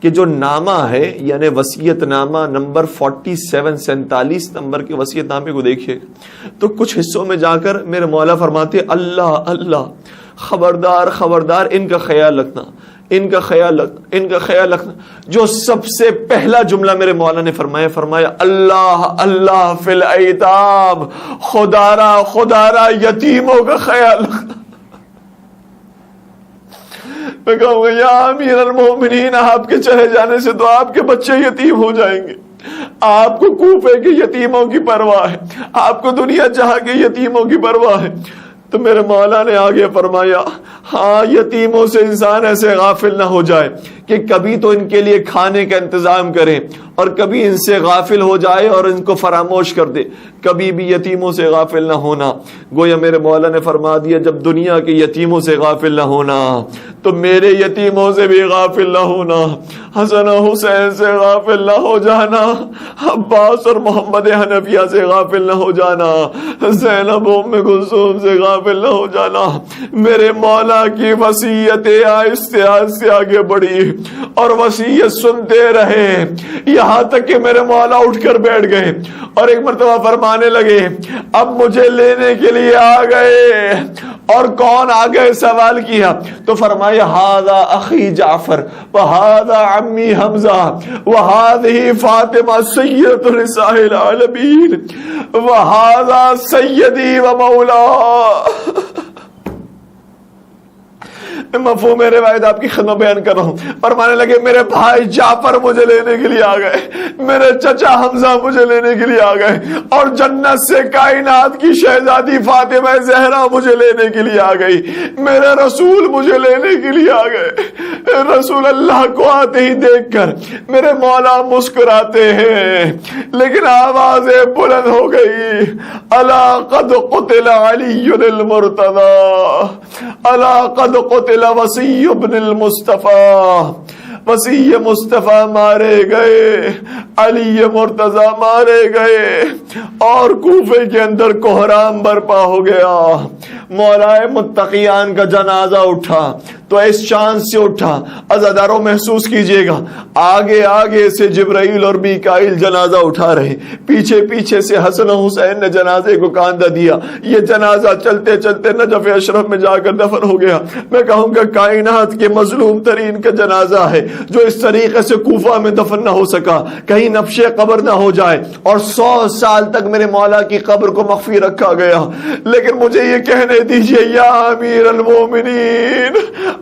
کہ جو نامہ ہے، یعنی وصیت نامہ نمبر 47 نمبر کے وصیت نامے کو دیکھیے تو کچھ حصوں میں جا کر میرے مولا فرماتے اللہ اللہ، خبردار خبردار، ان کا خیال رکھنا، ان کا خیال رکھنا، ان کا خیال رکھنا۔ جو سب سے پہلا جملہ میرے مولا نے فرمایا اللہ اللہ فی الایتام، خدارا خدارا یتیموں کا خیال رکھنا۔ میں کہوں گا یا امیر المومنین، آپ کے چلے جانے سے تو آپ کے بچے یتیم ہو جائیں گے۔ آپ کو کوفے کے یتیموں کی پرواہ ہے، آپ کو دنیا جہاں کے یتیموں کی پرواہ ہے۔ تو میرے مولا نے آگے فرمایا ہاں، یتیموں سے انسان ایسے غافل نہ ہو جائے کہ کبھی تو ان کے لیے کھانے کا انتظام کرے اور کبھی ان سے غافل ہو جائے اور ان کو فراموش کر دے۔ کبھی بھی یتیموں سے غافل نہ ہونا۔ گویا میرے مولا نے فرما دیا جب دنیا کے یتیموں سے غافل نہ ہونا تو میرے یتیموں سے بھی غافل نہ ہونا، حسن و حسین سے غافل نہ ہو جانا، عباس اور محمد حنفیہ سے غافل نہ ہو جانا، زینب ام کلثوم سے غافل نہ ہو جانا۔ میرے مولا کی وصیتیں آہستہ آہستہ آگے بڑھی اور وصیت سنتے رہے، یہاں تک کہ میرے مولا اٹھ کر بیٹھ گئے اور ایک مرتبہ فرمانے لگے اب مجھے لینے کے لیے آ گئے۔ اور کون آ گئے سوال کیا تو فرمایا ھذا اخی جعفر وھذا عمی حمزہ وھذہ فاطمہ سیدۃ نساء العالمین وھذا سیدی و مولا۔ مفہوم روایت آپ کی خدمت بیان کر رہا ہوں۔ فرمانے لگے میرے بھائی جعفر مجھے لینے کے لیے آ گئے، میرے چچا حمزہ مجھے لینے کے لیے آ گئے، اور جنت سے کائنات کی شہزادی فاطمہ زہرا مجھے لینے کے لیے آ گئی، میرے رسول مجھے لینے کے لیے آ گئے۔ رسول اللہ کو آتے ہی دیکھ کر میرے مولا مسکراتے ہیں، لیکن آوازیں بلند ہو گئی الا قد قتل علی المرتضی، الا قد قتل وصی ابن المصطفیٰ، وصی مصطفیٰ مارے گئے، علی مرتضی مارے گئے، اور کوفے کے اندر کوہرام برپا ہو گیا۔ مولا متقیان کا جنازہ اٹھا تو اس چاند سے اٹھا. عزاداروں محسوس کیجئے گا آگے آگے سے جبرائیل اور میکائیل جنازہ اٹھا رہے, پیچھے پیچھے سے حسن و حسین نے جنازے کو کاندھا دیا. یہ جنازہ چلتے چلتے نجف اشرف میں جا کر دفن ہو گیا. میں کہوں گا کائنات کے مظلوم ترین کا جنازہ ہے جو اس طریقے سے کوفہ میں دفن نہ ہو سکا, کہیں نبش قبر نہ ہو جائے, اور 100 سال تک میرے مولا کی قبر کو مخفی رکھا گیا. لیکن مجھے یہ کہنے دیجئے یا امیر المومنین,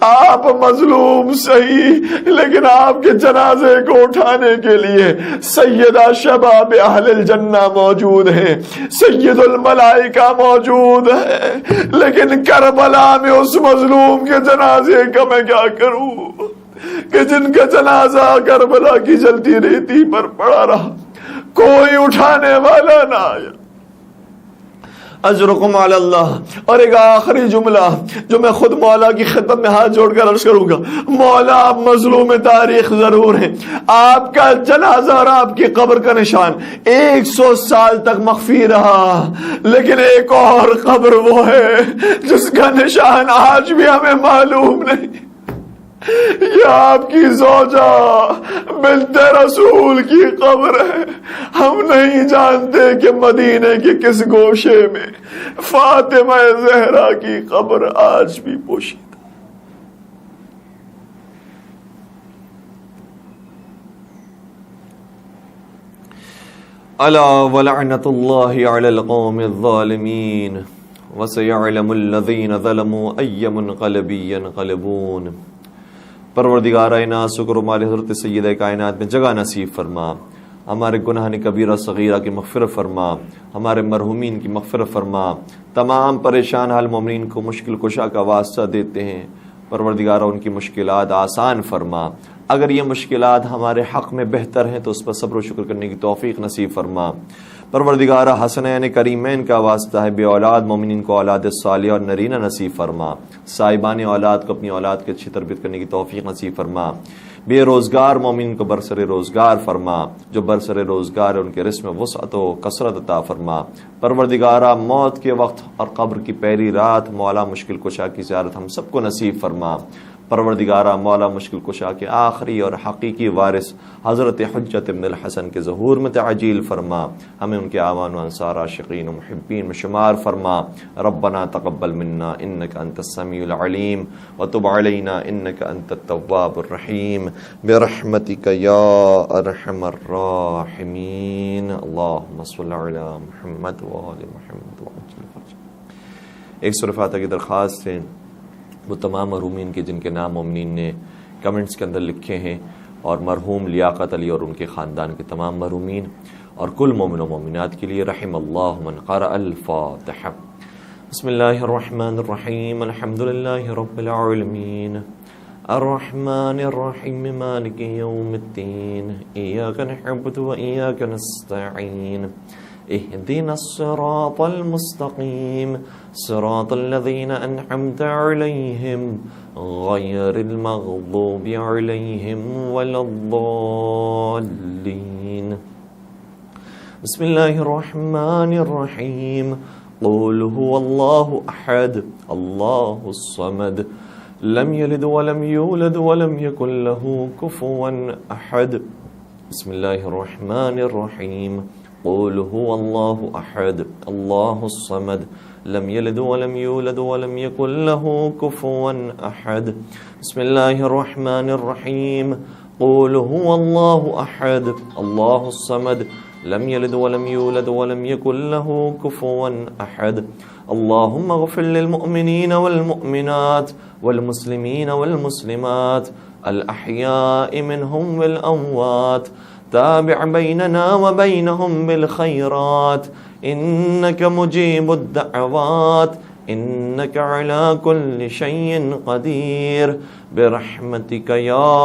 آپ مظلوم صحیح, لیکن آپ کے جنازے کو اٹھانے کے لیے سیدہ شباب اہل الجنہ موجود ہیں, سید الملائکہ موجود ہے. لیکن کربلا میں اس مظلوم کے جنازے کا میں کیا کروں کہ جن کا جنازہ کربلا کی جلتی ریتی پر پڑا رہا, کوئی اٹھانے والا نہ آیا. اجرکم علی اللہ. اور ایک آخری جملہ جو میں خود مولا کی خدمت میں ہاتھ جوڑ کر عرض کروں گا, مولا آپ مظلوم تاریخ ضرور ہیں, آپ کا جنازہ اور آپ کی قبر کا نشان 100 سال تک مخفی رہا, لیکن ایک اور قبر وہ ہے جس کا نشان آج بھی ہمیں معلوم نہیں. یہ آپ کی زوجہ بنت رسول کی قبر ہے. ہم نہیں جانتے کہ مدینے کے کس گوشے میں فاطمہ زہرا کی قبر آج بھی پوشیدہ. الا ولعنت اللہ علی القوم الظالمین وسيعلم الذین ظلموا ای منقلب ینقلبون. پروردگار کائنات شکر و مال حضرت سیدہ کائنات میں جگہ نصیب فرما, ہمارے گناہ کبیرہ صغیرہ کی مغفرت فرما, ہمارے مرحومین کی مغفرت فرما. تمام پریشان حال مومنین کو مشکل کشا کا واسطہ دیتے ہیں, پروردگارہ ان کی مشکلات آسان فرما. اگر یہ مشکلات ہمارے حق میں بہتر ہیں تو اس پر صبر و شکر کرنے کی توفیق نصیب فرما. پروردگارہ حسنین کریمین کا واسطہ ہے, بے اولاد مومنین کو اولاد صالحہ اور نرینہ نصیب فرما. صاحبان اولاد کو اپنی اولاد کی اچھی تربیت کرنے کی توفیق نصیب فرما. بے روزگار مومن کو برسر روزگار فرما, جو برسر روزگار ہے ان کے رزق میں وسعت و کثرت عطا فرما. پروردگارہ موت کے وقت اور قبر کی پہلی رات مولا مشکل کشا کی زیارت ہم سب کو نصیب فرما. پروردگارہ مولا مشکل کشا کے آخری اور حقیقی وارث حضرت حجت ابن الحسن کے ظہور میں تعجیل فرما. ہمیں ان کے اعوان و انصار عاشقین و محبین میں شمار فرما. ربنا تقبل منا انک انت السمیع العلیم وتب علینا انک انت التواب الرحیم برحمتک یا ارحم الراحمین. اللہم صل علی محمد وآل محمد وعجل فرجہ. ایک سورہ فاتحہ کی درخواست ہے وہ تمام مرحومین کے جن کے نام مومنین نے کمنٹس کے اندر لکھے ہیں, اور مرحوم لیاقت علی اور ان کے خاندان کے تمام مرحومین اور کل مومن و مومنات کے لیے. رحم اللہ من قرأ الفاتحہ. بسم اللہ الرحمن الرحیم. الحمد للہ رب العالمین الرحمن الرحیم مالک یوم الدین ایاک نعبد و ایاک نستعین اهدنا الصراط المستقيم صراط الذين أنعمت عليهم غير المغضوب عليهم ولا الضالين. بسم الله الرحمن الرحيم. قل هو الله أحد الله الصمد لم يلد ولم يولد ولم يكن له كفوا أحد. بسم الله الرحمن الرحيم. قل هو الله أحد الله الصمد لم يلد ولم يولد ولم يكن له كفوا أحد. بسم الله الرحمن الرحيم. قل هو الله أحد الله الصمد لم يلد ولم يولد ولم يكن له كفوا أحد. اللهم اغفر للمؤمنين والمؤمنات والمسلمين والمسلمات الأحياء منهم والأموات. تابع بيننا وبينهم بالخيرات إنك مجيب الدعوات إنك على كل شيء قدير برحمتك يا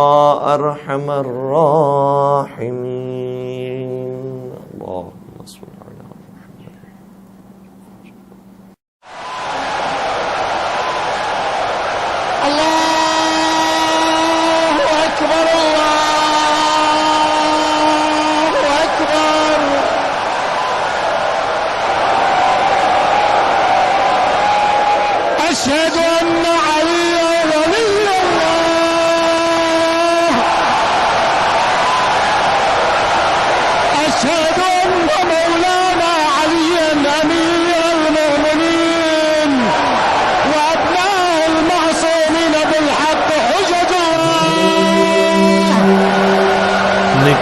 أرحم الراحمين. اللهم صل على محمد.
الله أكبر الله أكبر. أشهد أن عليا ولي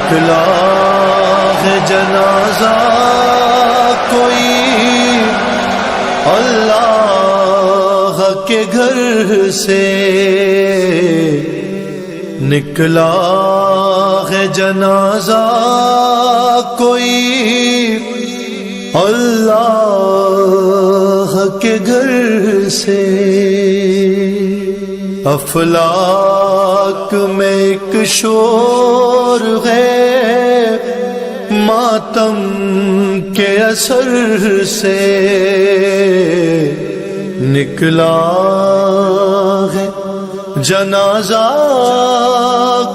نکلا ہے جنازہ کوئی اللہ کے گھر سے، نکلا ہے جنازہ کوئی اللہ کے گھر سے۔ افلاک میں ایک شور ہے ماتم کے اثر سے، نکلا ہے جنازہ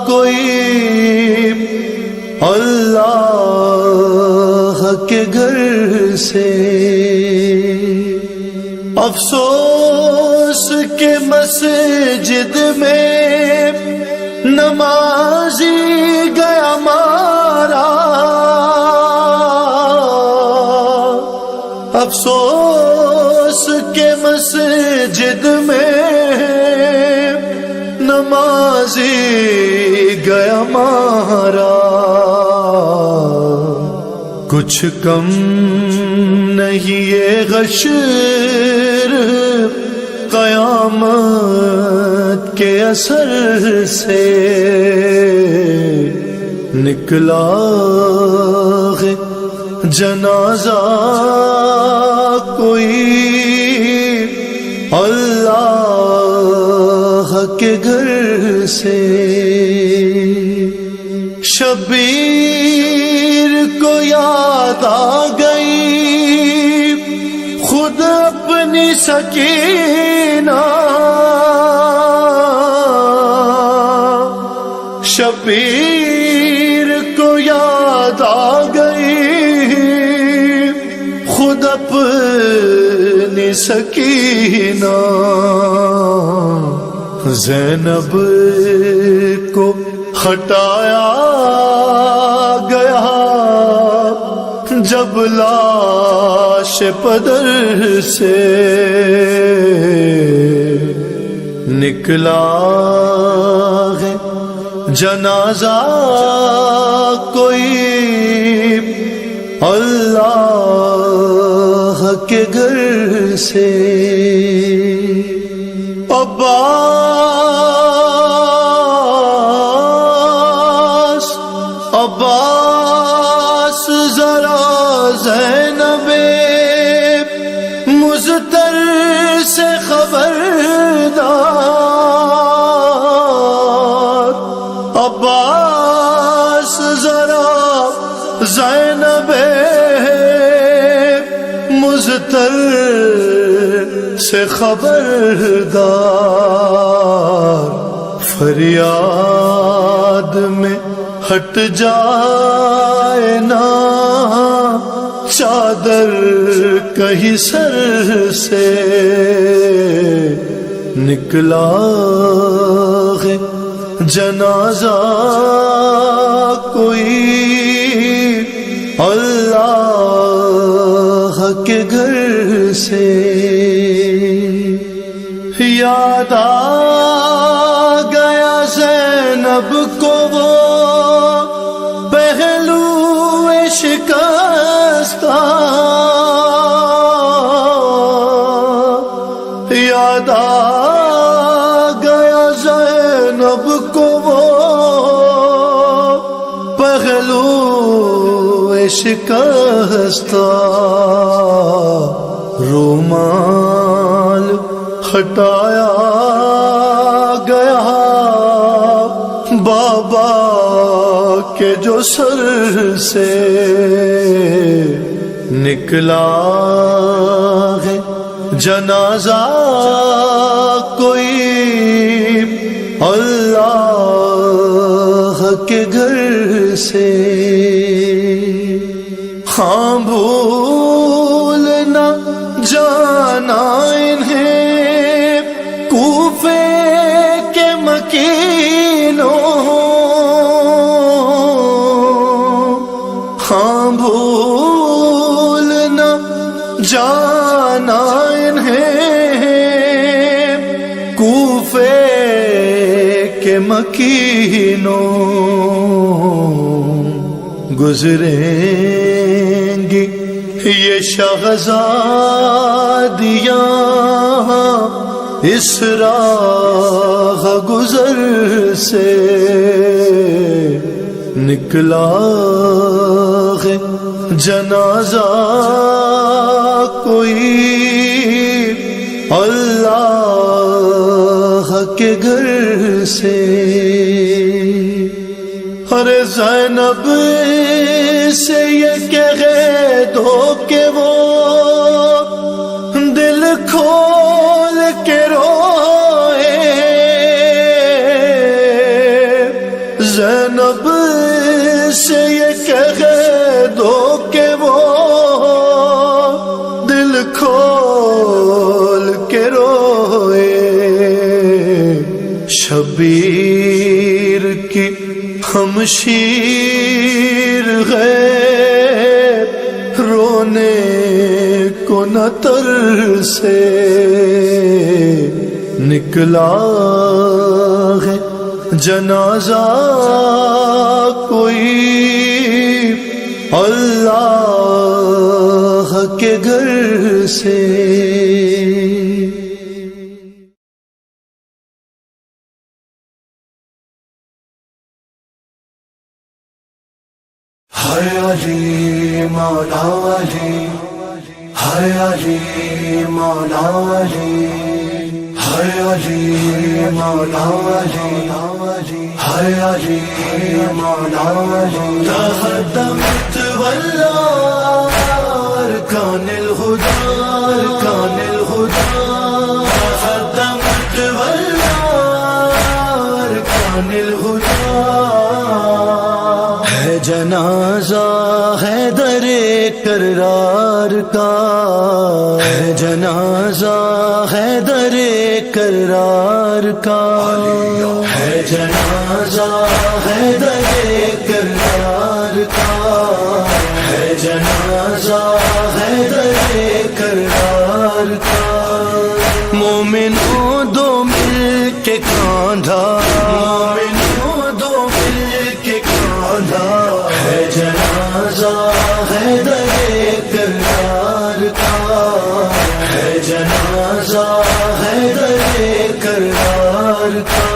کوئی اللہ کے گھر سے۔ افسوس کہ مسجد میں نمازی گیا مارا، افسوس کہ مسجد میں نمازی گیا مارا، کچھ کم نہیں یہ غشر قیامت کے اثر سے، نکلا ہے جنازہ کوئی اللہ کے گھر سے۔ شبیر کو یاد آ گئی خود اپنی سکینہ، شبیر کو یاد آ گئی خود اپنی سکینہ، زینب کو ہٹایا گیا جب لاش پدر سے، نکلا ہے جنازہ کوئی اللہ کے گھر سے۔ عباس ذرا زینب مضطر سے خبردار، عباس ذرا زینب مضطر سے خبردار، فریاد میں ہٹ جائے نا چادر کہیں سر سے، نکلا ہے جنازہ کوئی اللہ کے گھر سے۔ یاد آ گیا زینب کو وہ پہلو شکستہ، یاد آ گیا زینب کو وہ پہلو شکستہ، رومال ہٹایا گیا بابا کے جو سر سے، نکلا ہے جنازہ کوئی اللہ کے گھر سے۔ ہاں بھول نہ جانا انہیں کوفے کے مکینوں، ہاں بھول نہ جانا انہیں کوفے کے مکینوں، گزریں گی یہ شہزادیاں اس راہ گزر سے، نکلا ہے جنازہ کوئی اللہ کے گھر سے۔ ارے زینب سے یہ کہہ دو کہ وہ دل کھول کے روئے، زینب سے یہ کہہ دو کہ وہ دل کھول کے روئے، شبیر کی ہمشیر ہے رونے کو نہ ترسے، نکلا ہے جنازہ کوئی اللہ کے گھر سے۔
ہے علی مولا علی، ہے علی مولا علی، ہے علی مولا علی، ہے علی مولا علی۔ تقدمت والله أركان الهدى، أركان الهدى، تقدمت والله أركان الهدى۔
ہے جنازہ حیدر کرار کا، ہے جنازہ حیدر کرار کا، ہے جنازہ حیدر کرار کا، ہے جنازہ حیدر کرار کا۔ مومنوں دو مل کے کاندھا، مومنوں دو مل کے کاندھا، ہے جنازہ حیدر کرار کا، ہے جنازہ حیدر کرار کا۔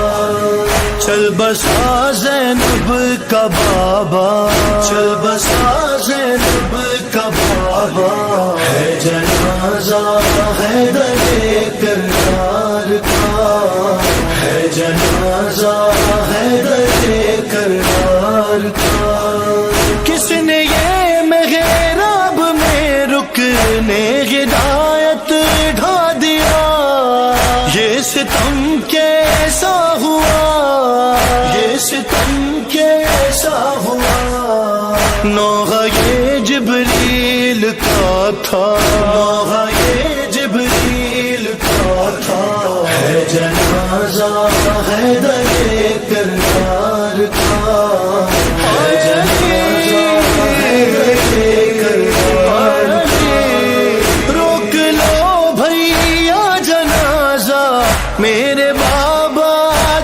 چل بسا زینب کا بابا، چل بسا زینب کا بابا، ہے جنازہ حیدر کرار کا، ہے جنازہ حیدر کرار کا۔ کس نے یہ محراب میں رکنے ہدایت ڈھا دیا، یہ ستم کیسا ہوا، یہ ستم کیسا ہوا۔ نوحہ یہ جبریل کا تھا، نوحہ یہ جبریل کا تھا، ہے جنازہ حیدر کرار کا، ہے جنازہ حیدر کرار کا۔ روک لو بھیا جنازہ میرے بابا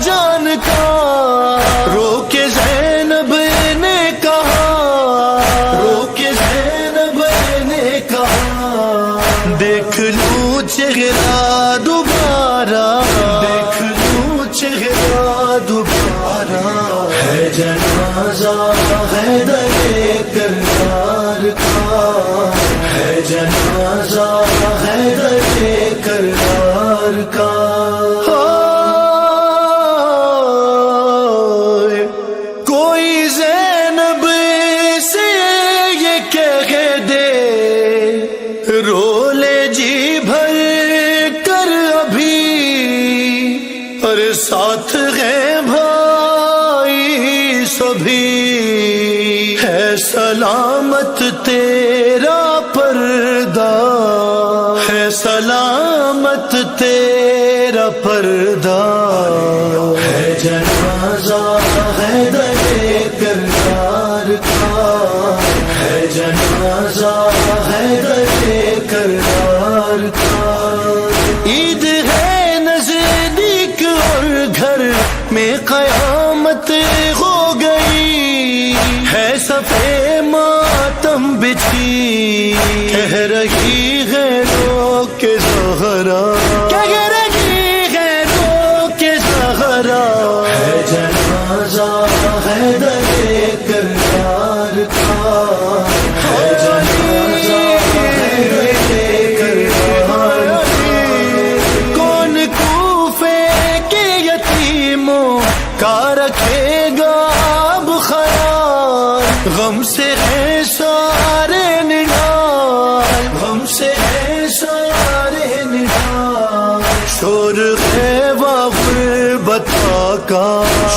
جان کا، روک زینب نے کہا، روک زینب نے کہا، دیکھ لوں چہرہ دوبارہ، دیکھ لوں چہرہ دوبارہ، ہے جنازہ حیدر کرار کا، ہے جنازہ حیدر کرار کا۔ کوئی زینب سے یہ کہہ دے، رو لے جی بھر کر ابھی، اور ساتھ ہیں بھائی سبھی، ہے سلامت تیرا پردہ، ہے سلامت تیرا پردہ، ہے جنازہ حیدر کرار کا، ہے جنازہ حیدر کرار کا۔ عید ہے نزدیک اور گھر میں قیامت ہو گئی، ہے سفید رہی ہے رو کے زہرا، کہہ رہی ہے رو کے زہرا،
ہے جنازہ حیدر کرار کا، ہے جنازہ حیدر کرار کا۔
کون کوفے کے یتیموں کا رکھے گا اب خیال، غم سے ہے سارے نڈال،
غم سے ہے سارے نڈال،
شور ہے غربتہ کا،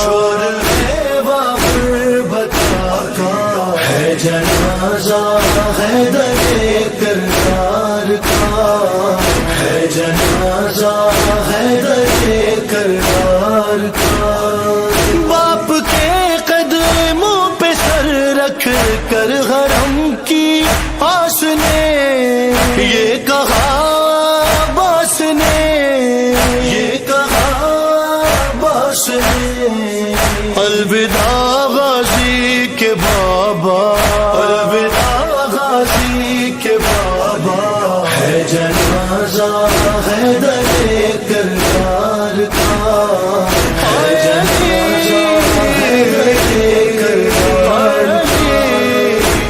شور ہے غربتہ کا، ہے جنازہ حیدر کرار کا، ہے جنازہ حیدر کرار کا۔
باپ کے قدموں پہ سر رکھ کر حرم کی آس نے یہ کہا باس نے،
یہ کہا باس نے،
الوداع غازی کے بابا،
الوداع غازی کے بابا، ہے جنازہ حیدر کرار کا، ہے جنازہ حیدر کرار کا۔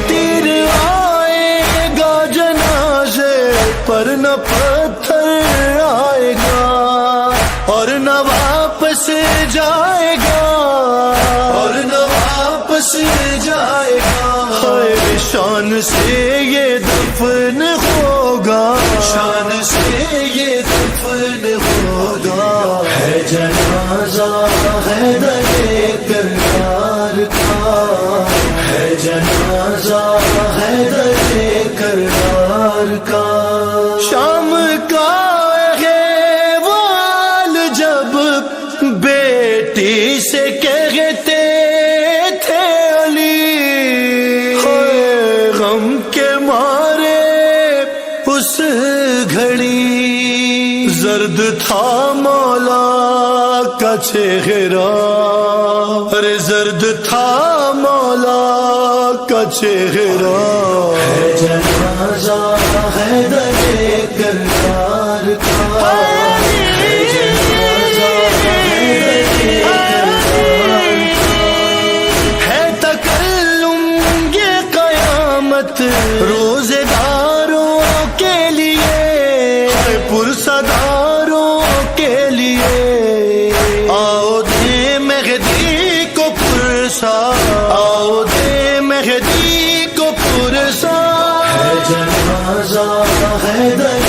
تیر آئے گا جنازے پر نہ پتھر آئے گا، اور نہ واپس جائے گا،
اور نہ واپس جائے گا،
ہائے شان سے یہ دفن ہوگا،
شان سے یہ دفن ہوگا، ہے جنازہ حیدر کرار کا، ہے جنازہ حیدر کرار کا۔
شام کا ہے وال جب بیٹی سے کہتے تھے علی، ہائے غم کے مارے اس گھڑی، زرد تھا مولا کا چہرہ، ارے زرد تھا مولا کا چہرہ،
ہے جنازہ حیدر کرار کا، ہے جنازہ حیدر کرار کا۔
ہے تکلم یہ قیامت روزے داروں کے لیے، ہے پرسداروں کے لیے، آؤ دے مہدی کو پرسا، آؤ دے مہدی کو پرسا،
ہے جنازہ حیدر